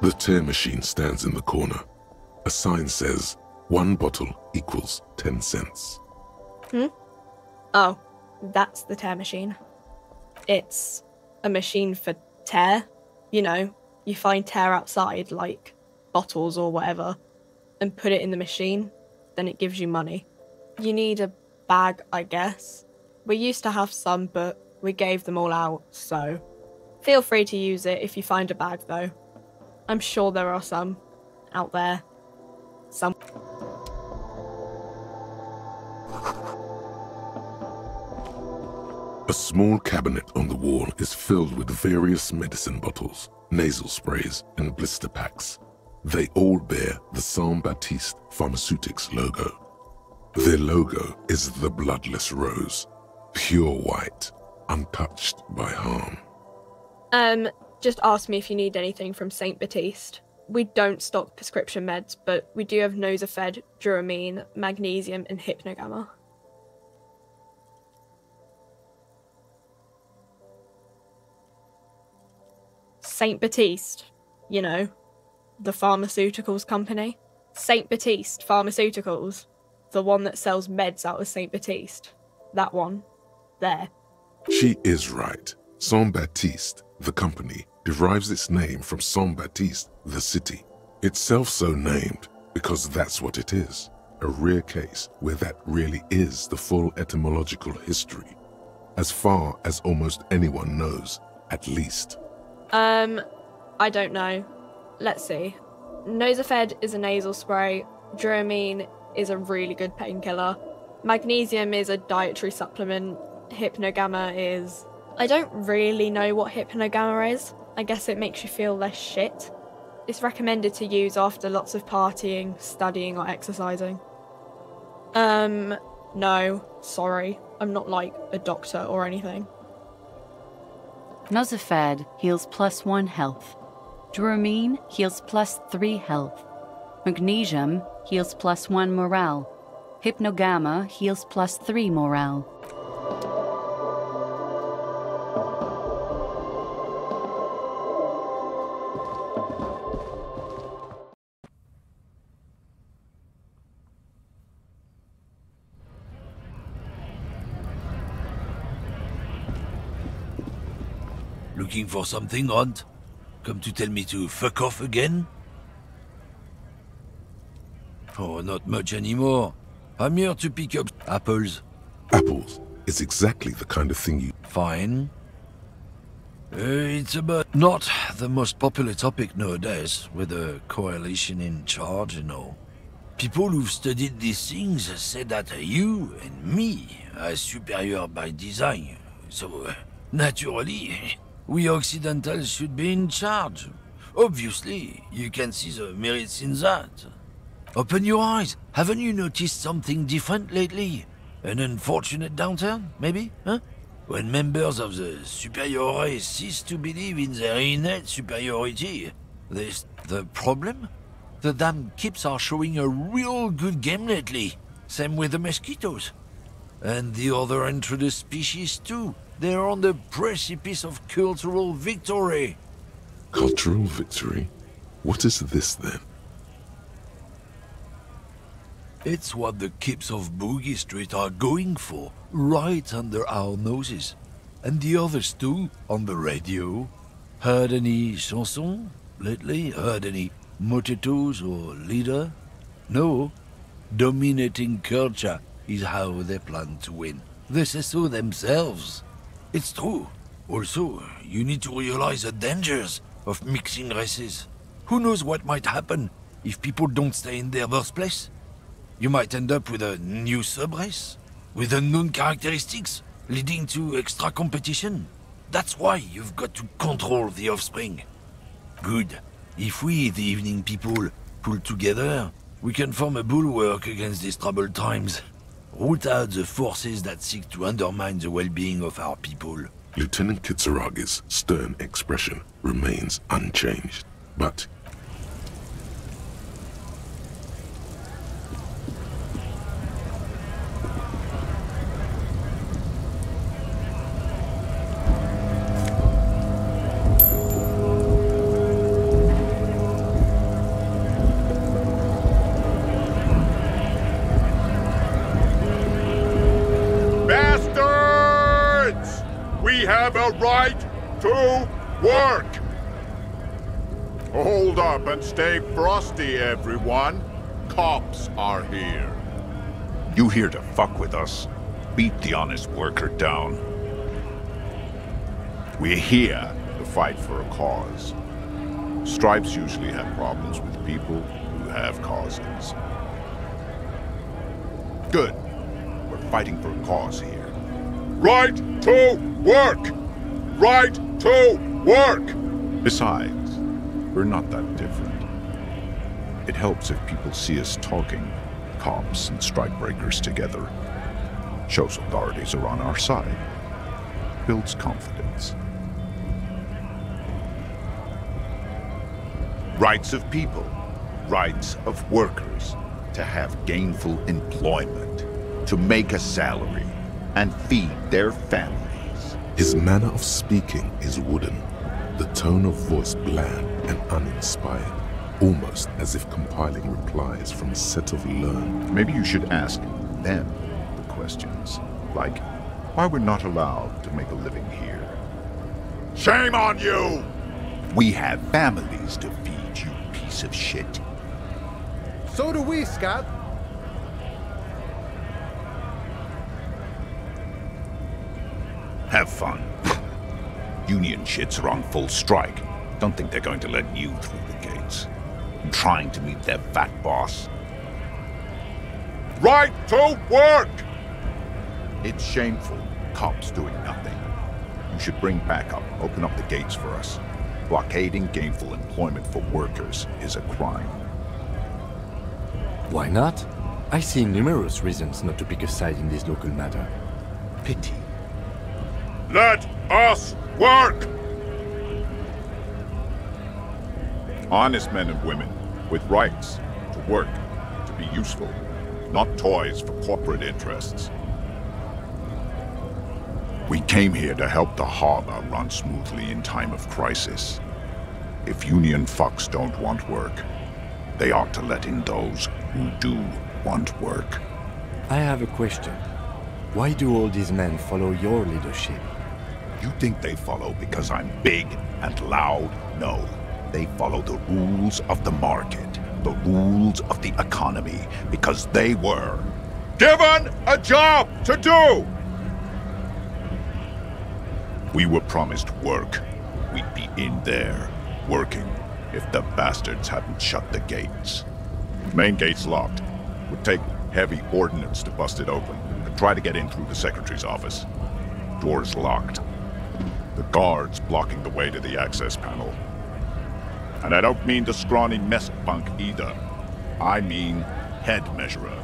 The tear machine stands in the corner. A sign says, 1 bottle equals 10 cents. Oh, that's the tear machine. It's a machine for tear. You know, you find tear outside, like bottles or whatever, and put it in the machine, then it gives you money. You need a bag, I guess. We used to have some, but we gave them all out, so feel free to use it if you find a bag, though. I'm sure there are some out there. Some. A small cabinet on the wall is filled with various medicine bottles, nasal sprays, and blister packs. They all bear the Saint Baptiste Pharmaceutics logo. Their logo is the bloodless rose, pure white, untouched by harm. Just ask me if you need anything from Saint Baptiste. We don't stock prescription meds, but we do have Nosafed, Duramine, Magnesium, and Hypnogamma. Saint Baptiste, you know, the pharmaceuticals company. Saint Baptiste Pharmaceuticals, the one that sells meds out of Saint Baptiste. That one. There. She is right. Saint Baptiste, the company, derives its name from Saint Baptiste, the city. Itself so named because that's what it is. A rare case where that really is the full etymological history. As far as almost anyone knows, at least. I don't know. Let's see. Nosafed is a nasal spray. Duramine is a really good painkiller. Magnesium is a dietary supplement. Hypnogamma is... I don't really know what Hypnogamma is. I guess it makes you feel less shit. It's recommended to use after lots of partying, studying, or exercising. No, sorry. I'm not like a doctor or anything. Nosafed heals +1 health. Duramine heals +3 health. Magnesium heals +1 morale. Hypnogamma heals +3 morale. Looking for something, Runt? Come to tell me to fuck off again? Oh, not much anymore. I'm here to pick up apples. Apples is exactly the kind of thing you... Fine. It's about not the most popular topic nowadays, with a coalition in charge and all. People who've studied these things say that you and me are superior by design, so naturally, we Occidentals should be in charge. Obviously, you can see the merits in that. Open your eyes. Haven't you noticed something different lately? An unfortunate downturn, maybe, huh? When members of the superior race cease to believe in their innate superiority, the problem? The damn kips are showing a real good game lately. Same with the mosquitoes. And the other introduced species too. They're on the precipice of cultural victory. Cultural victory? What is this then? It's what the kips of Boogie Street are going for, right under our noses. And the others too, on the radio. Heard any chansons lately? Heard any motetos or leader? No. Dominating culture is how they plan to win. They say so themselves. It's true. Also, you need to realize the dangers of mixing races. Who knows what might happen if people don't stay in their birthplace? You might end up with a new sub-race, with unknown characteristics, leading to extra competition. That's why you've got to control the offspring. Good. If we, the evening people, pull together, we can form a bulwark against these troubled times. Root out the forces that seek to undermine the well-being of our people. Lieutenant Kitsuragi's stern expression remains unchanged, but a right to work. Hold up and stay frosty, everyone. Cops are here. You here to fuck with us? Beat the honest worker down. We're here to fight for a cause. Stripes usually have problems with people who have causes. Good. We're fighting for a cause here. Right to work! Right to work! Besides, we're not that different. It helps if people see us talking, cops and strikebreakers together. Shows authorities are on our side. Builds confidence. Rights of people. Rights of workers. To have gainful employment. To make a salary. And feed their families. His manner of speaking is wooden, the tone of voice bland and uninspired, almost as if compiling replies from a set of learned. Maybe you should ask them the questions, like why we're not allowed to make a living here. Shame on you! We have families to feed, you piece of shit. So do we, Scott. Have fun. Union shits are on full strike. Don't think they're going to let you through the gates. I'm trying to meet their fat boss. Right to work! It's shameful. Cops doing nothing. You should bring backup. Open up the gates for us. Blockading gainful employment for workers is a crime. Why not? I see numerous reasons not to pick a side in this local matter. Pity. Let us work! Honest men and women with rights to work, to be useful, not toys for corporate interests. We came here to help the harbor run smoothly in time of crisis. If union fucks don't want work, they ought to let in those who do want work. I have a question. Why do all these men follow your leadership? You think they follow because I'm big and loud? No. They follow the rules of the market, the rules of the economy, because they were given a job to do! We were promised work. We'd be in there, working, if the bastards hadn't shut the gates. Main gate's locked. Would take heavy ordnance to bust it open, and try to get in through the secretary's office. Door's locked. The guards blocking the way to the access panel. And I don't mean the scrawny mess bunk either. I mean head measurer,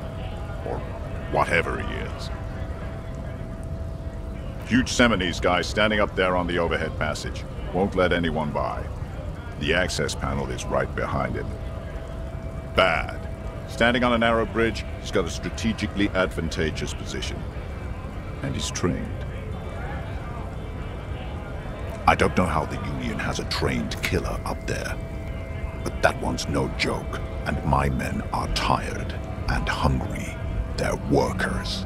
or whatever he is. Huge Seminese guy standing up there on the overhead passage. Won't let anyone by. The access panel is right behind him. Bad. Standing on a narrow bridge, he's got a strategically advantageous position. And he's trained. I don't know how the Union has a trained killer up there, but that one's no joke, and my men are tired and hungry. They're workers.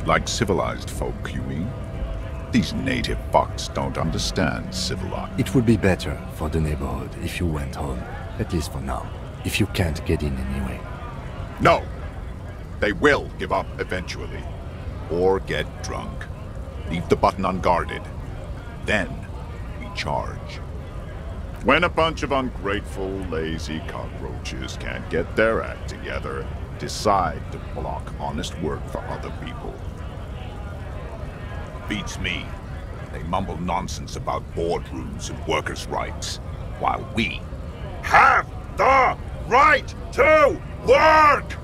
Like civilized folk, you mean? These native fucks don't understand civilized. It would be better for the neighborhood if you went home, at least for now, if you can't get in anyway. No! They will give up eventually. Or get drunk. Leave the button unguarded. Then we charge. When a bunch of ungrateful, lazy cockroaches can't get their act together, decide to block honest work for other people. Beats me. They mumble nonsense about boardrooms and workers' rights, while we have the right to work!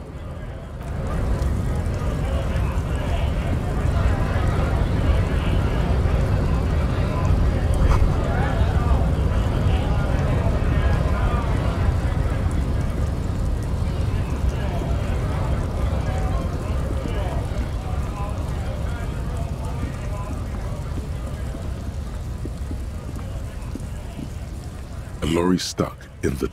A lorry stuck in the...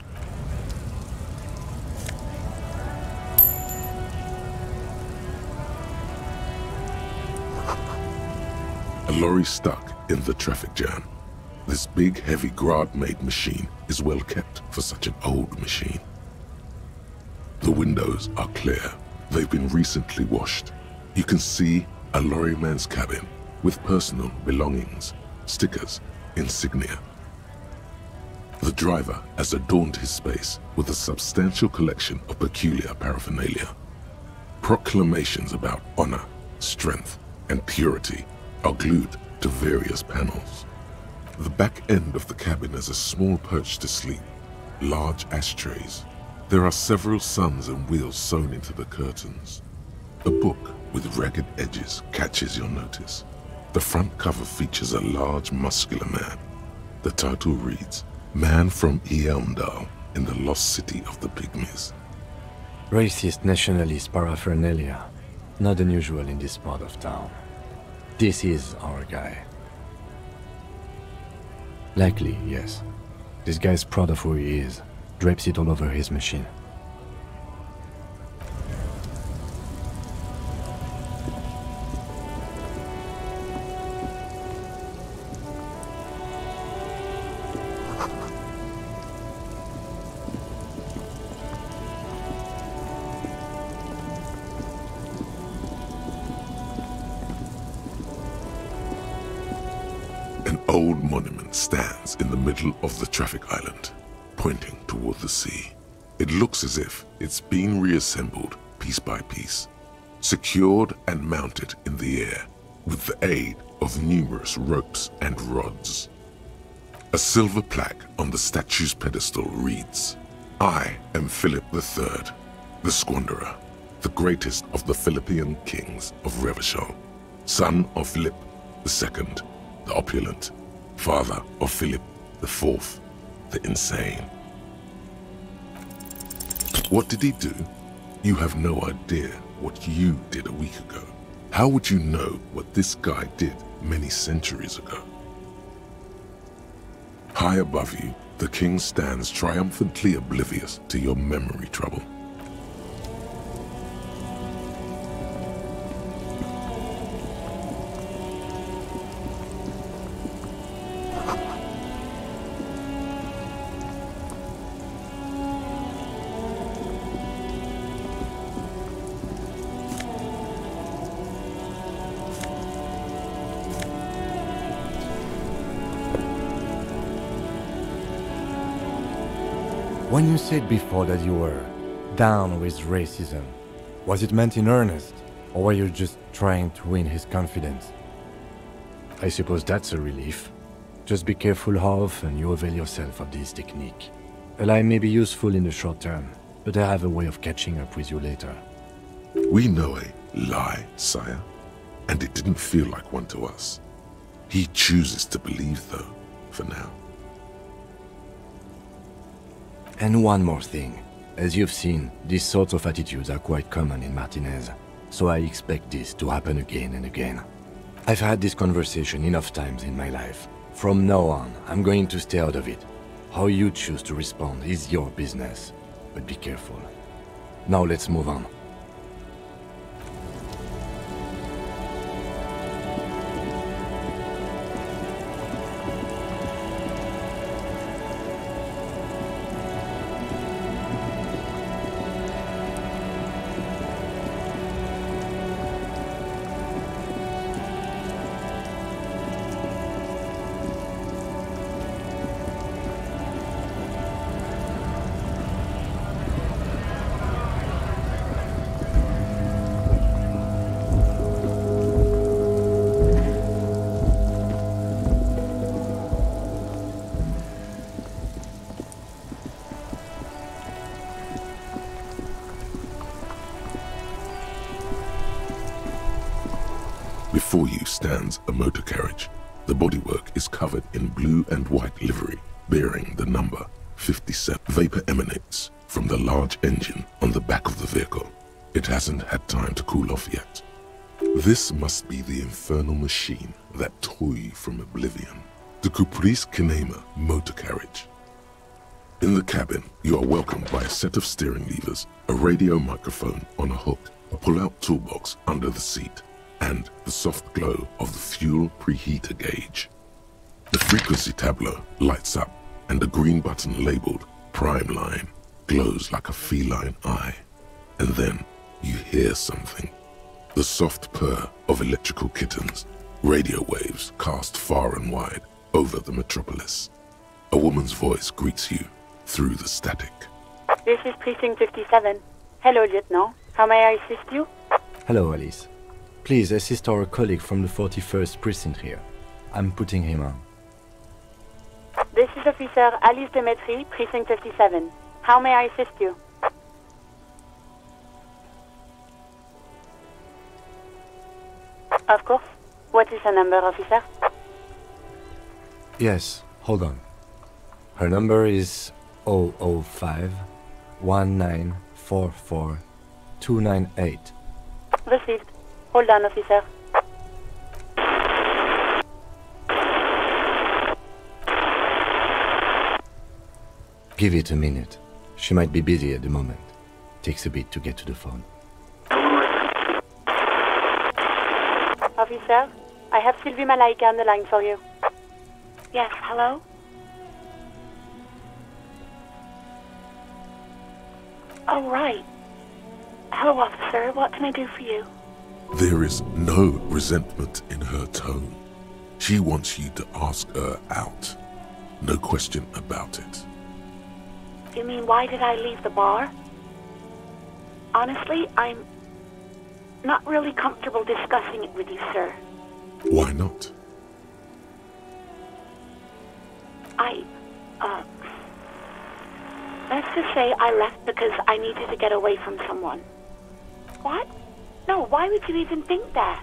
A lorry stuck in the traffic jam. This big, heavy Grad-made machine is well kept for such an old machine. The windows are clear. They've been recently washed. You can see a lorryman's cabin with personal belongings, stickers, insignia. The driver has adorned his space with a substantial collection of peculiar paraphernalia. Proclamations about honor, strength, and purity are glued to various panels. The back end of the cabin has a small perch to sleep, large ashtrays. There are several suns and wheels sewn into the curtains. A book with ragged edges catches your notice. The front cover features a large, muscular man. The title reads, Man from Eamdal in the lost city of the Pygmies. Racist nationalist paraphernalia. Not unusual in this part of town. This is our guy. Likely, yes. This guy's proud of who he is. Drapes it all over his machine. An old monument stands in the middle of the traffic island, pointing toward the sea. It looks as if it's been reassembled piece by piece, secured and mounted in the air with the aid of numerous ropes and rods. A silver plaque on the statue's pedestal reads, I am Philip III, the Squanderer, the greatest of the Philippian kings of Revachol, son of Lip II, the opulent, father of Philip IV, the insane. What did he do? You have no idea what you did a week ago. How would you know what this guy did many centuries ago? High above you, the king stands triumphantly oblivious to your memory trouble. When you said before that you were down with racism, was it meant in earnest, or were you just trying to win his confidence? I suppose that's a relief. Just be careful how often you avail yourself of this technique. A lie may be useful in the short term, but I have a way of catching up with you later. We know a lie, sire, and it didn't feel like one to us. He chooses to believe, though, for now. And one more thing. As you've seen, these sorts of attitudes are quite common in Martinez, so I expect this to happen again and again. I've had this conversation enough times in my life. From now on, I'm going to stay out of it. How you choose to respond is your business. But be careful. Now let's move on. Before you stands a motor carriage. The bodywork is covered in blue and white livery, bearing the number 57. Vapor emanates from the large engine on the back of the vehicle. It hasn't had time to cool off yet. This must be the infernal machine that tore you from oblivion. The Caprice Kinema motor carriage. In the cabin, you are welcomed by a set of steering levers, a radio microphone on a hook, a pull-out toolbox under the seat, and the soft glow of the fuel preheater gauge. The frequency tableau lights up, and a green button labeled Prime Line glows like a feline eye. And then you hear something. The soft purr of electrical kittens, radio waves cast far and wide over the metropolis. A woman's voice greets you through the static. This is Precinct 57. Hello, Lieutenant. How may I assist you? Hello, Alice. Please assist our colleague from the 41st Precinct here. I'm putting him on. This is Officer Alice Demetri, Precinct 57. How may I assist you? Of course. What is her number, officer? Yes, hold on. Her number is 005 1944 298. Received. Hold on, officer. Give it a minute. She might be busy at the moment. Takes a bit to get to the phone. Officer, I have Sylvie Malaika on the line for you. Yes, hello? Oh, right. Hello, officer. What can I do for you? There is no resentment in her tone. She wants you to ask her out. No question about it. You mean, why did I leave the bar? Honestly, I'm not really comfortable discussing it with you, sir. Why not? Let's just say I left because I needed to get away from someone. What? No, why would you even think that?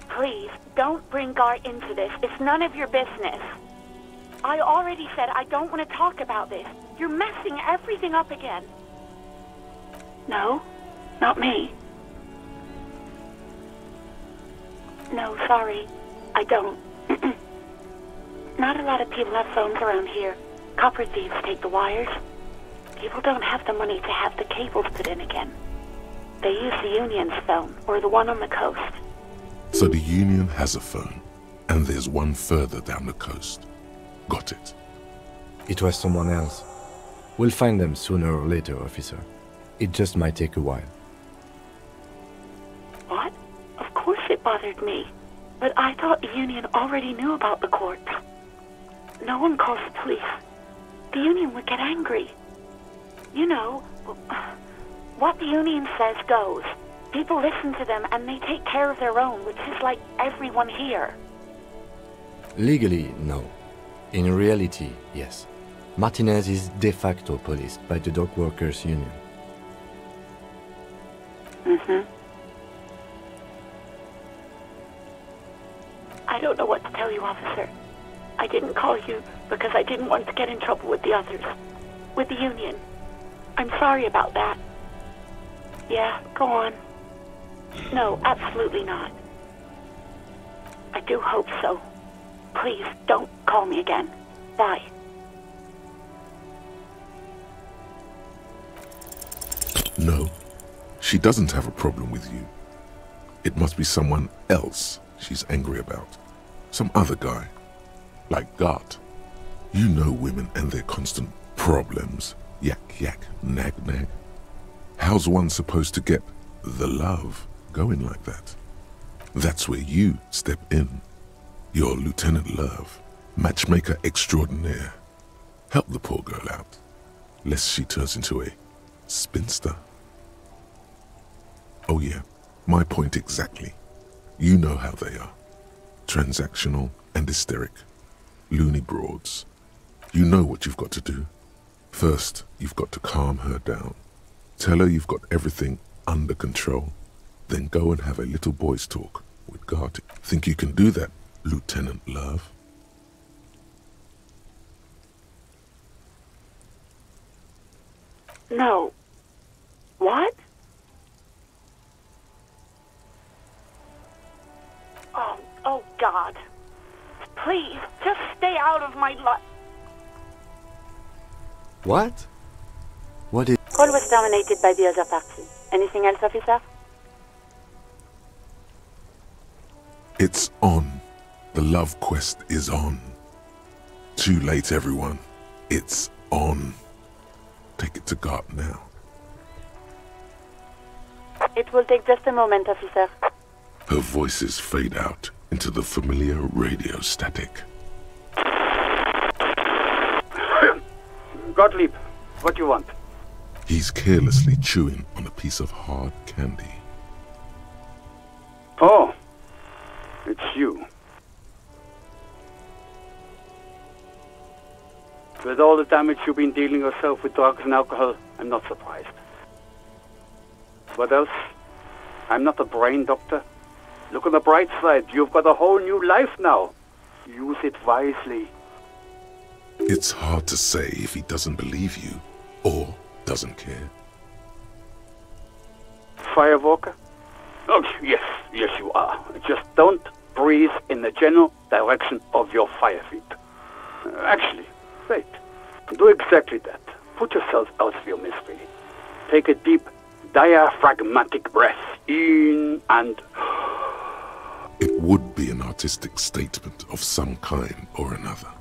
Please, don't bring Gar into this. It's none of your business. I already said I don't want to talk about this. You're messing everything up again. No, not me. No, sorry. I don't. Not a lot of people have phones around here. Copper thieves take the wires. People don't have the money to have the cables put in again. They use the Union's phone, or the one on the coast. So the Union has a phone, and there's one further down the coast. Got it. It was someone else. We'll find them sooner or later, officer. It just might take a while. What? Of course it bothered me. But I thought the Union already knew about the corpse. No one calls the police. The Union would get angry. You know, what the Union says goes. People listen to them and they take care of their own, which is like everyone here. Legally, no. In reality, yes. Martinez is de facto policed by the Dock Workers Union. I don't know what to tell you, officer. I didn't call you because I didn't want to get in trouble with the others. With the Union. I'm sorry about that. Yeah, go on. No, absolutely not. I do hope so. Please, don't call me again. Bye. No, she doesn't have a problem with you. It must be someone else she's angry about. Some other guy. Like Gart. You know women and their constant problems. Yak yak, nag nag. How's one supposed to get the love going like that? That's where you step in. You're Lieutenant Love, matchmaker extraordinaire. Help the poor girl out, lest she turns into a spinster. Oh yeah, my point exactly. You know how they are. Transactional and hysteric. Loony broads. You know what you've got to do. First, you've got to calm her down. Tell her you've got everything under control. Then go and have a little boys' talk with Garty. Think you can do that, Lieutenant Love? No. What? Oh God. Please, just stay out of my life. What? What is... Call was terminated by the other party. Anything else, officer? It's on. The love quest is on. Too late, everyone. It's on. Take it to Gart now. It will take just a moment, officer. Her voices fade out into the familiar radio static. Gottlieb, what do you want? He's carelessly chewing on a piece of hard candy. Oh, it's you. With all the damage you've been dealing yourself with drugs and alcohol, I'm not surprised. What else? I'm not a brain doctor. Look on the bright side. You've got a whole new life now. Use it wisely. It's hard to say if he doesn't believe you or doesn't care. Firewalker? Oh, yes you are. Just don't breathe in the general direction of your fire feet. Actually, wait. Do exactly that. Put yourself out of your misery. Take a deep, diaphragmatic breath in and... It would be an artistic statement of some kind or another.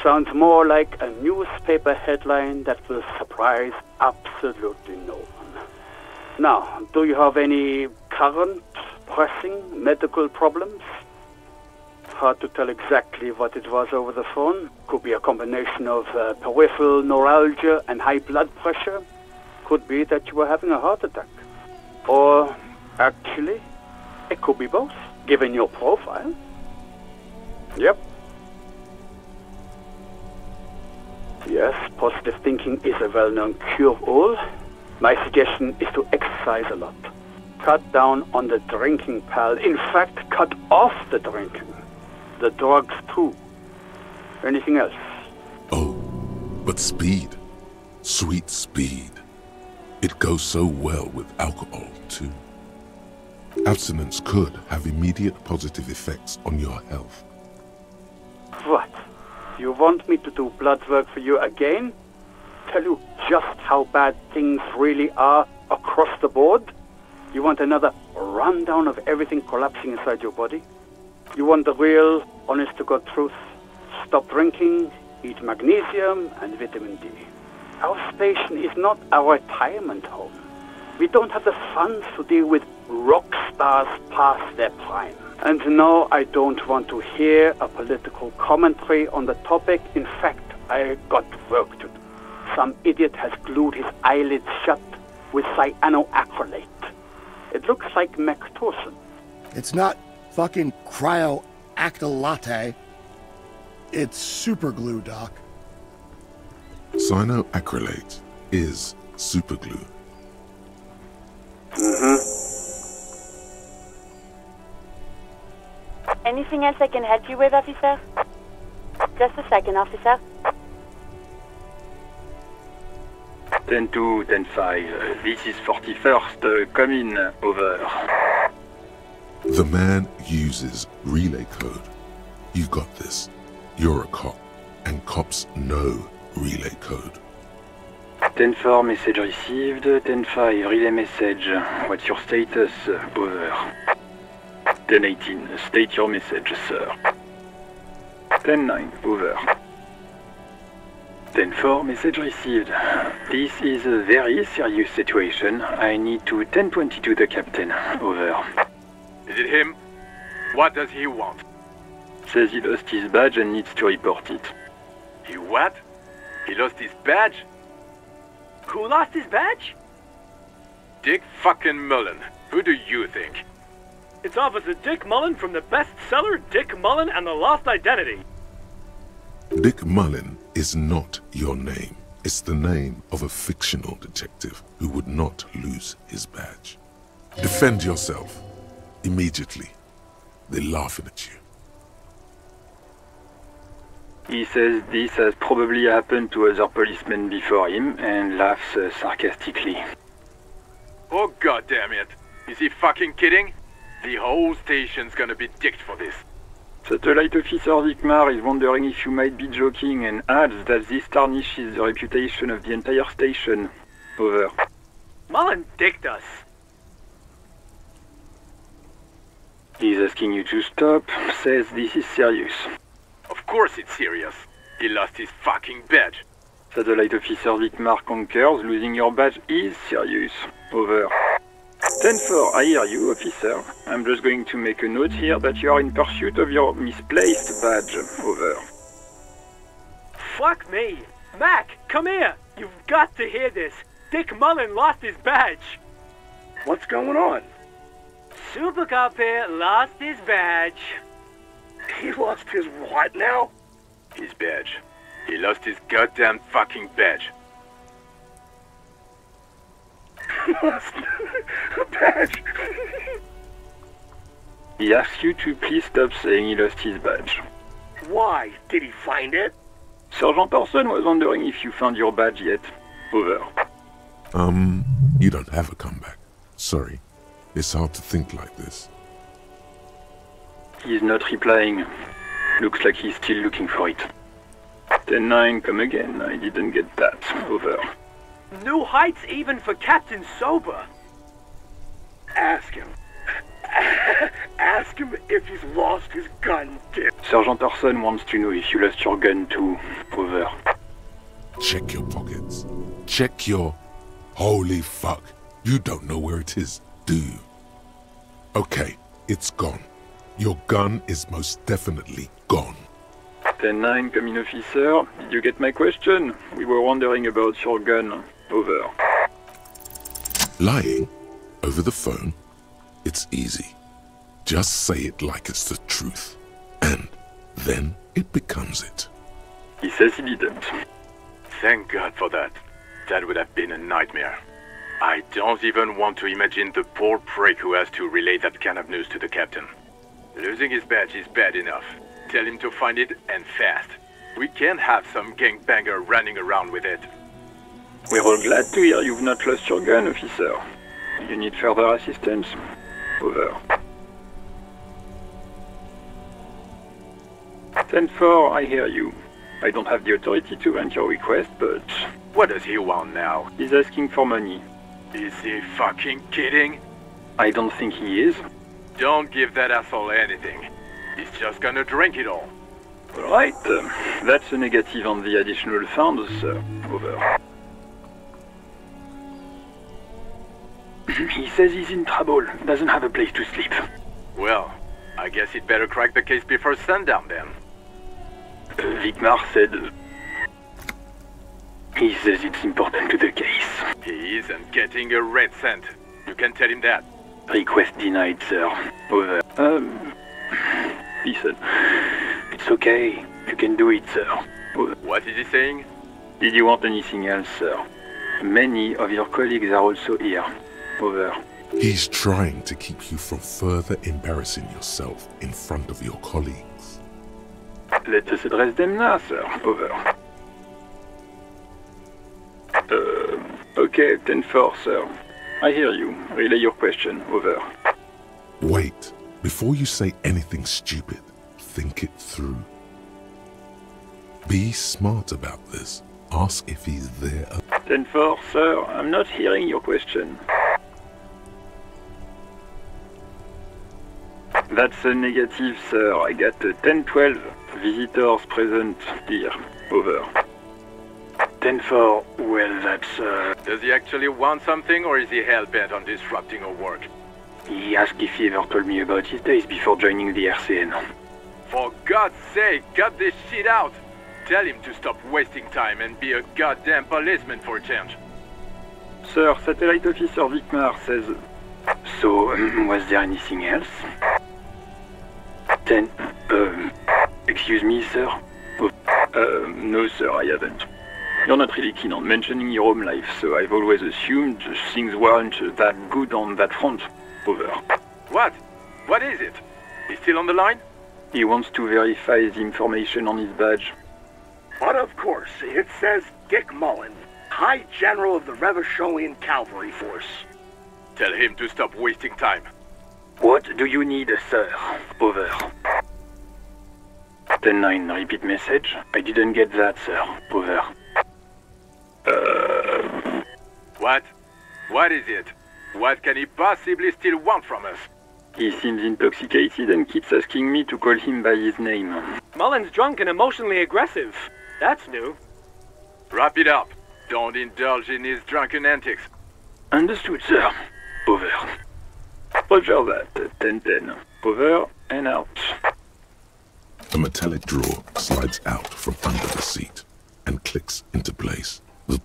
Sounds more like a newspaper headline that will surprise absolutely no one. Now, do you have any current, pressing medical problems? Hard to tell exactly what it was over the phone. Could be a combination of peripheral neuralgia and high blood pressure. Could be that you were having a heart attack. Or, actually, it could be both, given your profile. Yep. Yes, positive thinking is a well-known cure-all. My suggestion is to exercise a lot. Cut down on the drinking, pal. In fact, cut off the drinking. The drugs, too. Anything else? Oh, but speed. Sweet speed. It goes so well with alcohol, too. Abstinence could have immediate positive effects on your health. What? You want me to do blood work for you again? Tell you just how bad things really are across the board? You want another rundown of everything collapsing inside your body? You want the real, honest-to-God truth? Stop drinking, eat magnesium and vitamin D. Our station is not a retirement home. We don't have the funds to deal with rock stars past their prime. And no, I don't want to hear a political commentary on the topic. In fact, I got work to do. Some idiot has glued his eyelids shut with cyanoacrylate. It looks like Mectorson. It's not fucking cryoacrylate. It's super glue, Doc. Cyanoacrylate is superglue. Anything else I can help you with, officer? Just a second, officer. 10-2, 10-5. This is 41st, come in, over. The man you uses relay code. You got this. You're a cop, and cops know relay code. 10-4, message received. 10-5, relay message. What's your status? Over. 10-18, state your message, sir. 10-9, over. 10-4, message received. This is a very serious situation. I need to 10-22 the captain. Over. Is it him? What does he want? Says he lost his badge and needs to report it. He what? He lost his badge? Who lost his badge? Dick fucking Mullen. Who do you think? It's Officer Dick Mullen from the bestseller Dick Mullen and the Lost Identity. Dick Mullen is not your name. It's the name of a fictional detective who would not lose his badge. Defend yourself. Immediately. They're laughing at you. He says this has probably happened to other policemen before him and laughs sarcastically. Oh goddamn it! Is he fucking kidding? The whole station's gonna be dicked for this. Satellite Officer Vikmar is wondering if you might be joking and adds that this tarnishes the reputation of the entire station. Over. Mullen dicked us. He's asking you to stop, says this is serious. Of course it's serious. He lost his fucking badge. Satellite Officer Vikmar concurs, losing your badge is serious. Over. 10-4, I hear you, officer. I'm just going to make a note here that you are in pursuit of your misplaced badge. Over. Fuck me. Mac, come here. You've got to hear this. Dick Mullen lost his badge. What's going on? Super Cop here lost his badge. He lost his what now? His badge. He lost his goddamn fucking badge. Lost a badge. He asks you to please stop saying he lost his badge. Why? Did he find it? Sergeant Orson was wondering if you found your badge yet. Over. You don't have a comeback. Sorry. It's hard to think like this. He's not replying. Looks like he's still looking for it. 10-9, come again. I didn't get that. Over. New heights even for Captain Sober. Ask him. Ask him if he's lost his gun, Dick. Sergeant Orson wants to know if you lost your gun too. Over. Check your pockets. Check your... Holy fuck. You don't know where it is, do you? Okay, it's gone. Your gun is most definitely gone. 10-9, come in, officer. Did you get my question? We were wondering about your gun. Over. Lying? Over the phone? It's easy. Just say it like it's the truth. And then it becomes it. He says he didn't. Thank God for that. That would have been a nightmare. I don't even want to imagine the poor prick who has to relay that kind of news to the captain. Losing his badge is bad enough. Tell him to find it, and fast. We can't have some gangbanger running around with it. We're all glad to hear you've not lost your gun, officer. You need further assistance? Over. 10-4, I hear you. I don't have the authority to grant your request, but... What does he want now? He's asking for money. Is he fucking kidding? I don't think he is. Don't give that asshole anything. He's just gonna drink it all. Alright, that's a negative on the additional funds, sir. Over. He says he's in trouble, doesn't have a place to sleep. Well, I guess he'd better crack the case before sundown then. Vikmar said... He says it's important to the case. He isn't getting a red cent. You can tell him that. Request denied, sir. Over. Listen. It's okay. You can do it, sir. Over. What is he saying? Did you want anything else, sir? Many of your colleagues are also here. Over. He's trying to keep you from further embarrassing yourself in front of your colleagues. Let us address them now, sir. Over. Okay, 10-4, sir. I hear you. Relay your question. Over. Wait. Before you say anything stupid, think it through. Be smart about this. Ask if he's there. 10-4, sir, I'm not hearing your question. That's a negative, sir. I got a 10-12. Visitors present here. Over. 10-4, well, that's, Does he actually want something, or is he hell-bent on disrupting our work? He asked if he ever told me about his days before joining the RCN. For God's sake, cut this shit out! Tell him to stop wasting time and be a goddamn policeman for a change. Sir, Satellite Officer Vicmar says... So, was there anything else? 10... excuse me, sir? No, sir, I haven't. You're not really keen on mentioning your home life, so I've always assumed things weren't that good on that front. Over. What? What is it? He's still on the line? He wants to verify the information on his badge. But of course, it says Dick Mullen, High General of the Revacholian Cavalry Force. Tell him to stop wasting time. What do you need, sir? Over. 10-9, repeat message. I didn't get that, sir. Over. What? What is it? What can he possibly still want from us? He seems intoxicated and keeps asking me to call him by his name. Mullen's drunk and emotionally aggressive. That's new. Wrap it up. Don't indulge in his drunken antics. Understood, sir. Over. Roger that. 10-10. Over and out. A metallic drawer slides out from under the seat and clicks into place.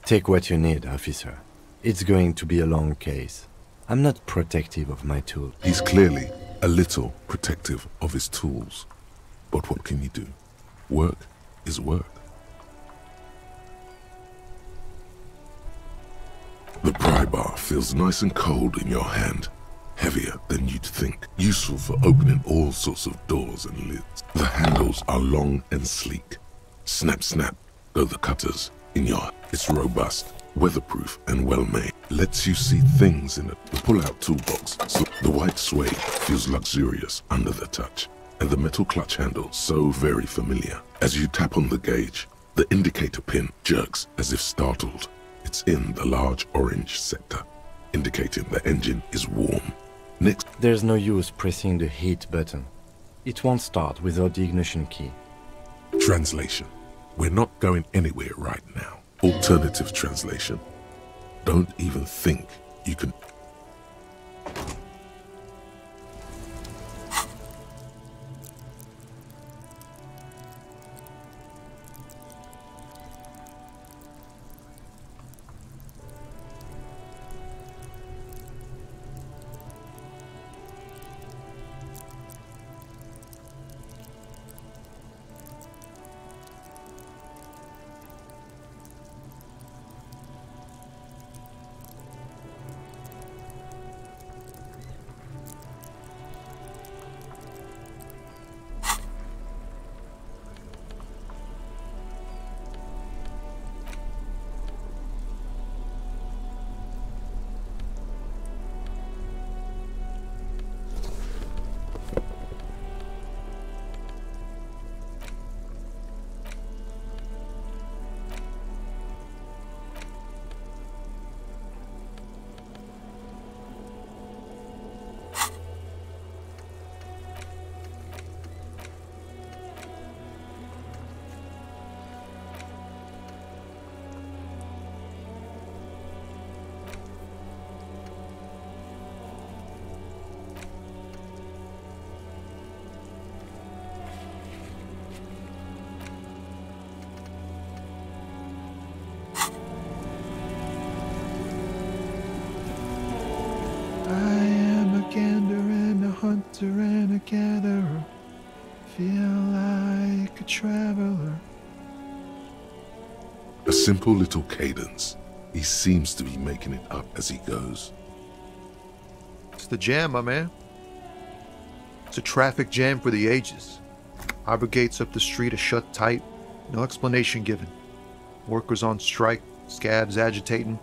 Take what you need, officer. It's going to be a long case. I'm not protective of my tools. He's clearly a little protective of his tools. But what can you do? Work is work. The pry bar feels nice and cold in your hand. Heavier than you'd think. Useful for opening all sorts of doors and lids. The handles are long and sleek. Snap, snap go the cutters in your... It's robust, weatherproof, and well-made. Lets you see things in it. The pull-out toolbox. So the white suede feels luxurious under the touch. And the metal clutch handle so very familiar. As you tap on the gauge, the indicator pin jerks as if startled. It's in the large orange sector, indicating the engine is warm. Next, there's no use pressing the heat button. It won't start without the ignition key. Translation. We're not going anywhere right now. Alternative translation. Don't even think you can... hunter and a gatherer, feel like a traveler. A simple little cadence. He seems to be making it up as he goes. It's the jam, my man. It's a traffic jam for the ages. Harbor gates up the street are shut tight, no explanation given. Workers on strike, scabs agitating,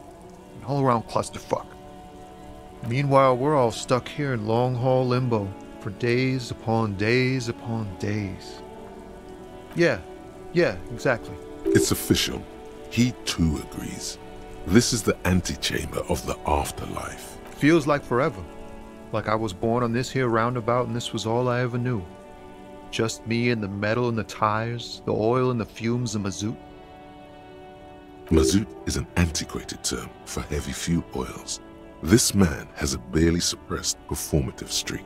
an all-around clusterfuck. Meanwhile, we're all stuck here in long-haul limbo, For days upon days upon days. Yeah, exactly. It's official. He too agrees. This is the antechamber of the afterlife. Feels like forever. Like I was born on this here roundabout and this was all I ever knew. Just me and the metal and the tires, the oil and the fumes of mazout. Mazout is an antiquated term for heavy fuel oils. This man has a barely suppressed performative streak,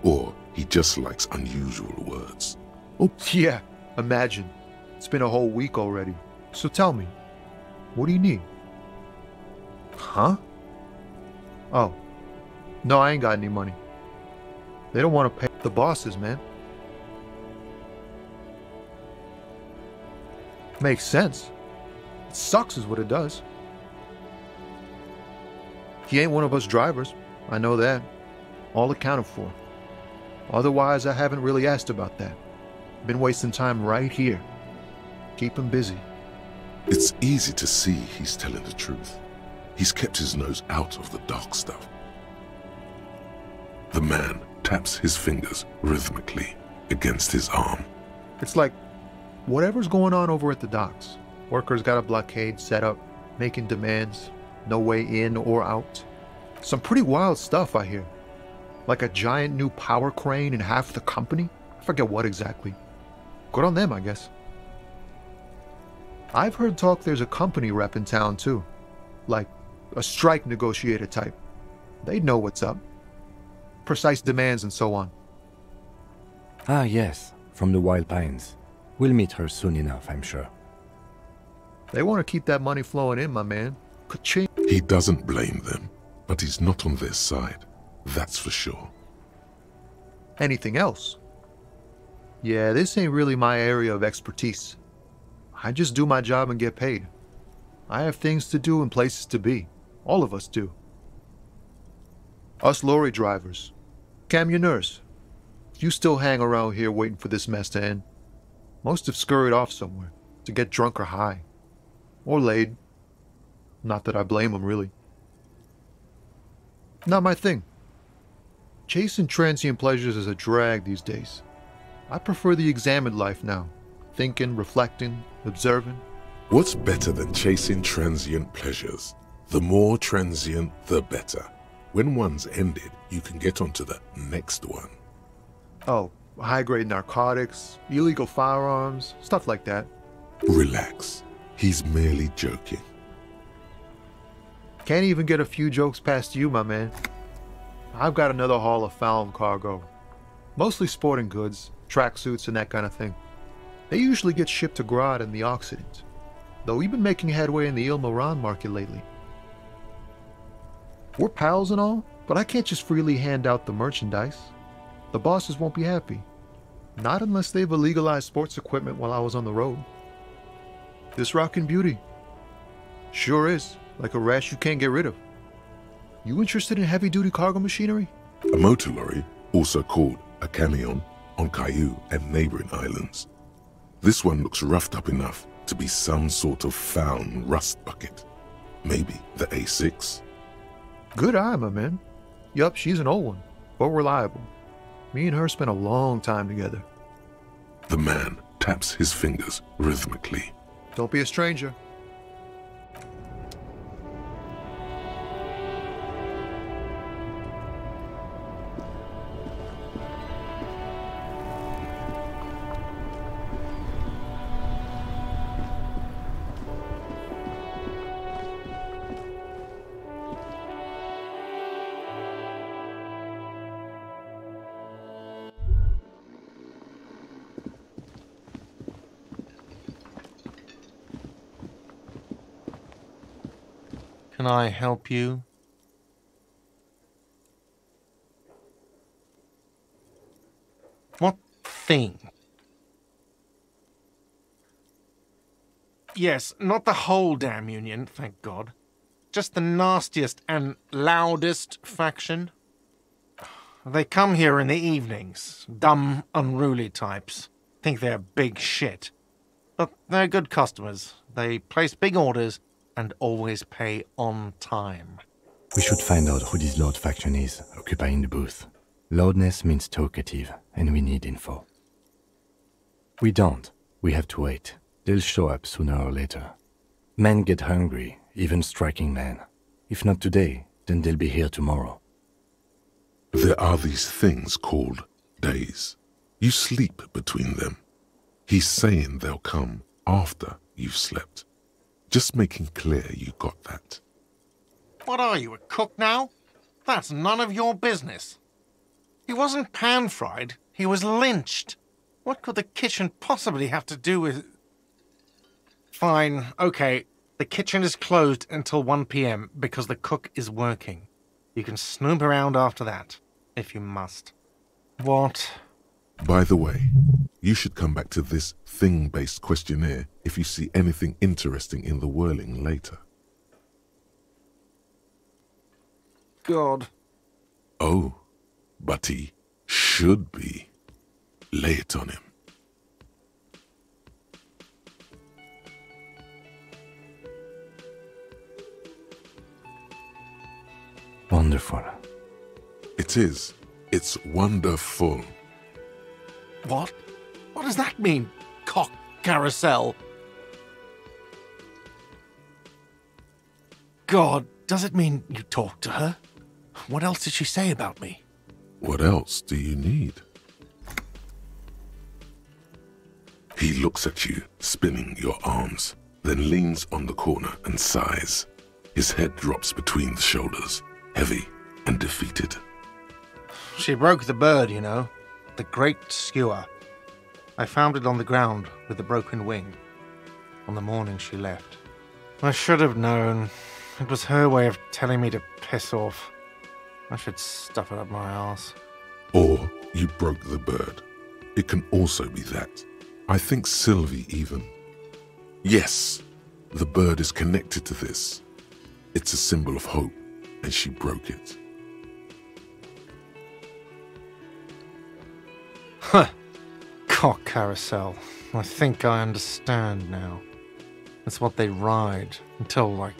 or he just likes unusual words. Oh, yeah, imagine. It's been a whole week already. So tell me, what do you need? Huh? Oh, no, I ain't got any money. They don't want to pay the bosses, man. Makes sense. It sucks is what it does. He ain't one of us drivers. I know that. All accounted for. Otherwise, I haven't really asked about that. Been wasting time right here. Keep him busy. It's easy to see he's telling the truth. He's kept his nose out of the dark stuff. The man taps his fingers rhythmically against his arm. It's like whatever's going on over at the docks. Workers got a blockade set up, making demands, no way in or out. Some pretty wild stuff I hear. Like a giant new power crane in half the company? I forget what exactly. Good on them, I guess. I've heard talk there's a company rep in town too. Like a strike negotiator type. They'd know what's up. Precise demands and so on. Ah, yes, from the Wild Pines. We'll meet her soon enough, I'm sure. They want to keep that money flowing in, my man. Ka-ching. He doesn't blame them, but he's not on their side. That's for sure. Anything else? Yeah, this ain't really my area of expertise. I just do my job and get paid. I have things to do and places to be. All of us do. Us lorry drivers. Camionneurs. You still hang around here waiting for this mess to end. Most have scurried off somewhere to get drunk or high. Or laid. Not that I blame them, really. Not my thing. Chasing transient pleasures is a drag these days. I prefer the examined life now. Thinking, reflecting, observing. What's better than chasing transient pleasures? The more transient, the better. When one's ended, you can get onto the next one. Oh, high-grade narcotics, illegal firearms, stuff like that. Relax. He's merely joking. Can't even get a few jokes past you, my man. I've got another haul of found cargo. Mostly sporting goods, tracksuits, and that kind of thing. They usually get shipped to Grodd and the Occident, though we've been making headway in the Il Moran market lately. We're pals and all, but I can't just freely hand out the merchandise. The bosses won't be happy. Not unless they've illegalized sports equipment while I was on the road. This rockin' beauty. Sure is, like a rash you can't get rid of. You interested in heavy-duty cargo machinery? A motor lorry, also called a camion, on Caillou and neighboring islands. This one looks roughed up enough to be some sort of found rust bucket. Maybe the A6. Good eye, my man. Yup, she's an old one, but reliable. Me and her spent a long time together. The man taps his fingers rhythmically. Don't be a stranger. Can I help you? What thing? Yes, not the whole damn union, thank God. Just the nastiest and loudest faction. They come here in the evenings. Dumb, unruly types. Think they're big shit. But they're good customers. They place big orders and always pay on time. We should find out who this Lord faction is, occupying the booth. Loudness means talkative, and we need info. We don't. We have to wait. They'll show up sooner or later. Men get hungry, even striking men. If not today, then they'll be here tomorrow. There are these things called days. You sleep between them. He's saying they'll come after you've slept. Just making clear you got that. What are you, a cook now? That's none of your business. He wasn't pan-fried, he was lynched. What could the kitchen possibly have to do with... Fine, okay. The kitchen is closed until 1 p.m. because the cook is working. You can snoop around after that, if you must. What? By the way, you should come back to this thing-based questionnaire if you see anything interesting in the whirling later. God. Oh, but he should be. Lay it on him. Wonderful. It is. It's wonderful. What? What does that mean, cock carousel? God, does it mean you talked to her? What else did she say about me? What else do you need? He looks at you, spinning your arms, then leans on the corner and sighs. His head drops between the shoulders, heavy and defeated. She broke the bird, you know. The great skewer. I found it on the ground with the broken wing. On the morning she left. I should have known. It was her way of telling me to piss off. I should stuff it up my arse. Or you broke the bird. It can also be that. I think Sylvie even. Yes, the bird is connected to this. It's a symbol of hope, and she broke it. Huh. Cock carousel. I think I understand now. That's what they ride until, like,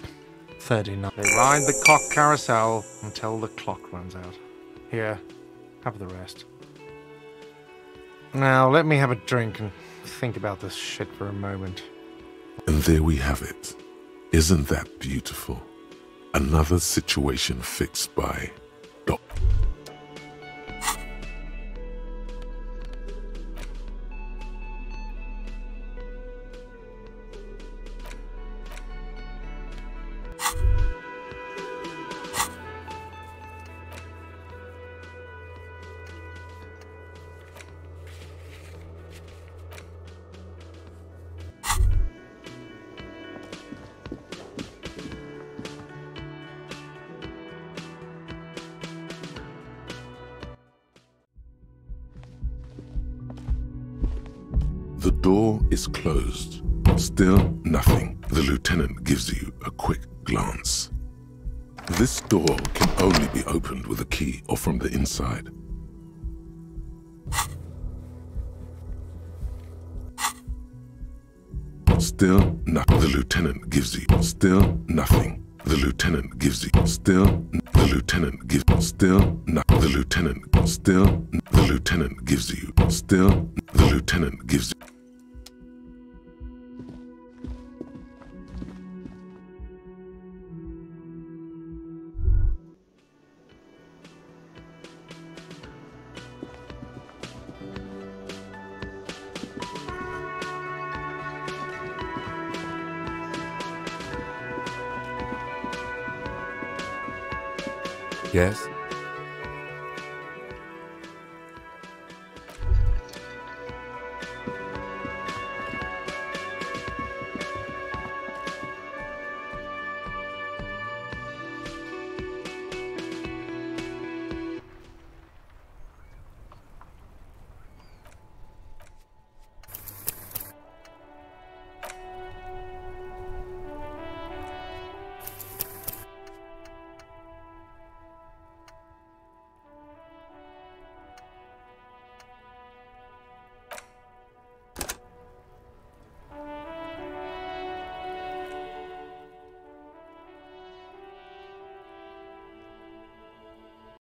39. They ride the cock carousel until the clock runs out. Here, have the rest. Now, let me have a drink and think about this shit for a moment. And there we have it. Isn't that beautiful? Another situation fixed by Doc. The door is closed. Still nothing. The lieutenant gives you a quick glance. This door can only be opened with a key or from the inside. Still nothing. The lieutenant gives you. Still nothing. The lieutenant gives you. Still. The lieutenant gives. Still. Nothing. The lieutenant. Still. The lieutenant gives you. Still. The lieutenant gives you. Yes?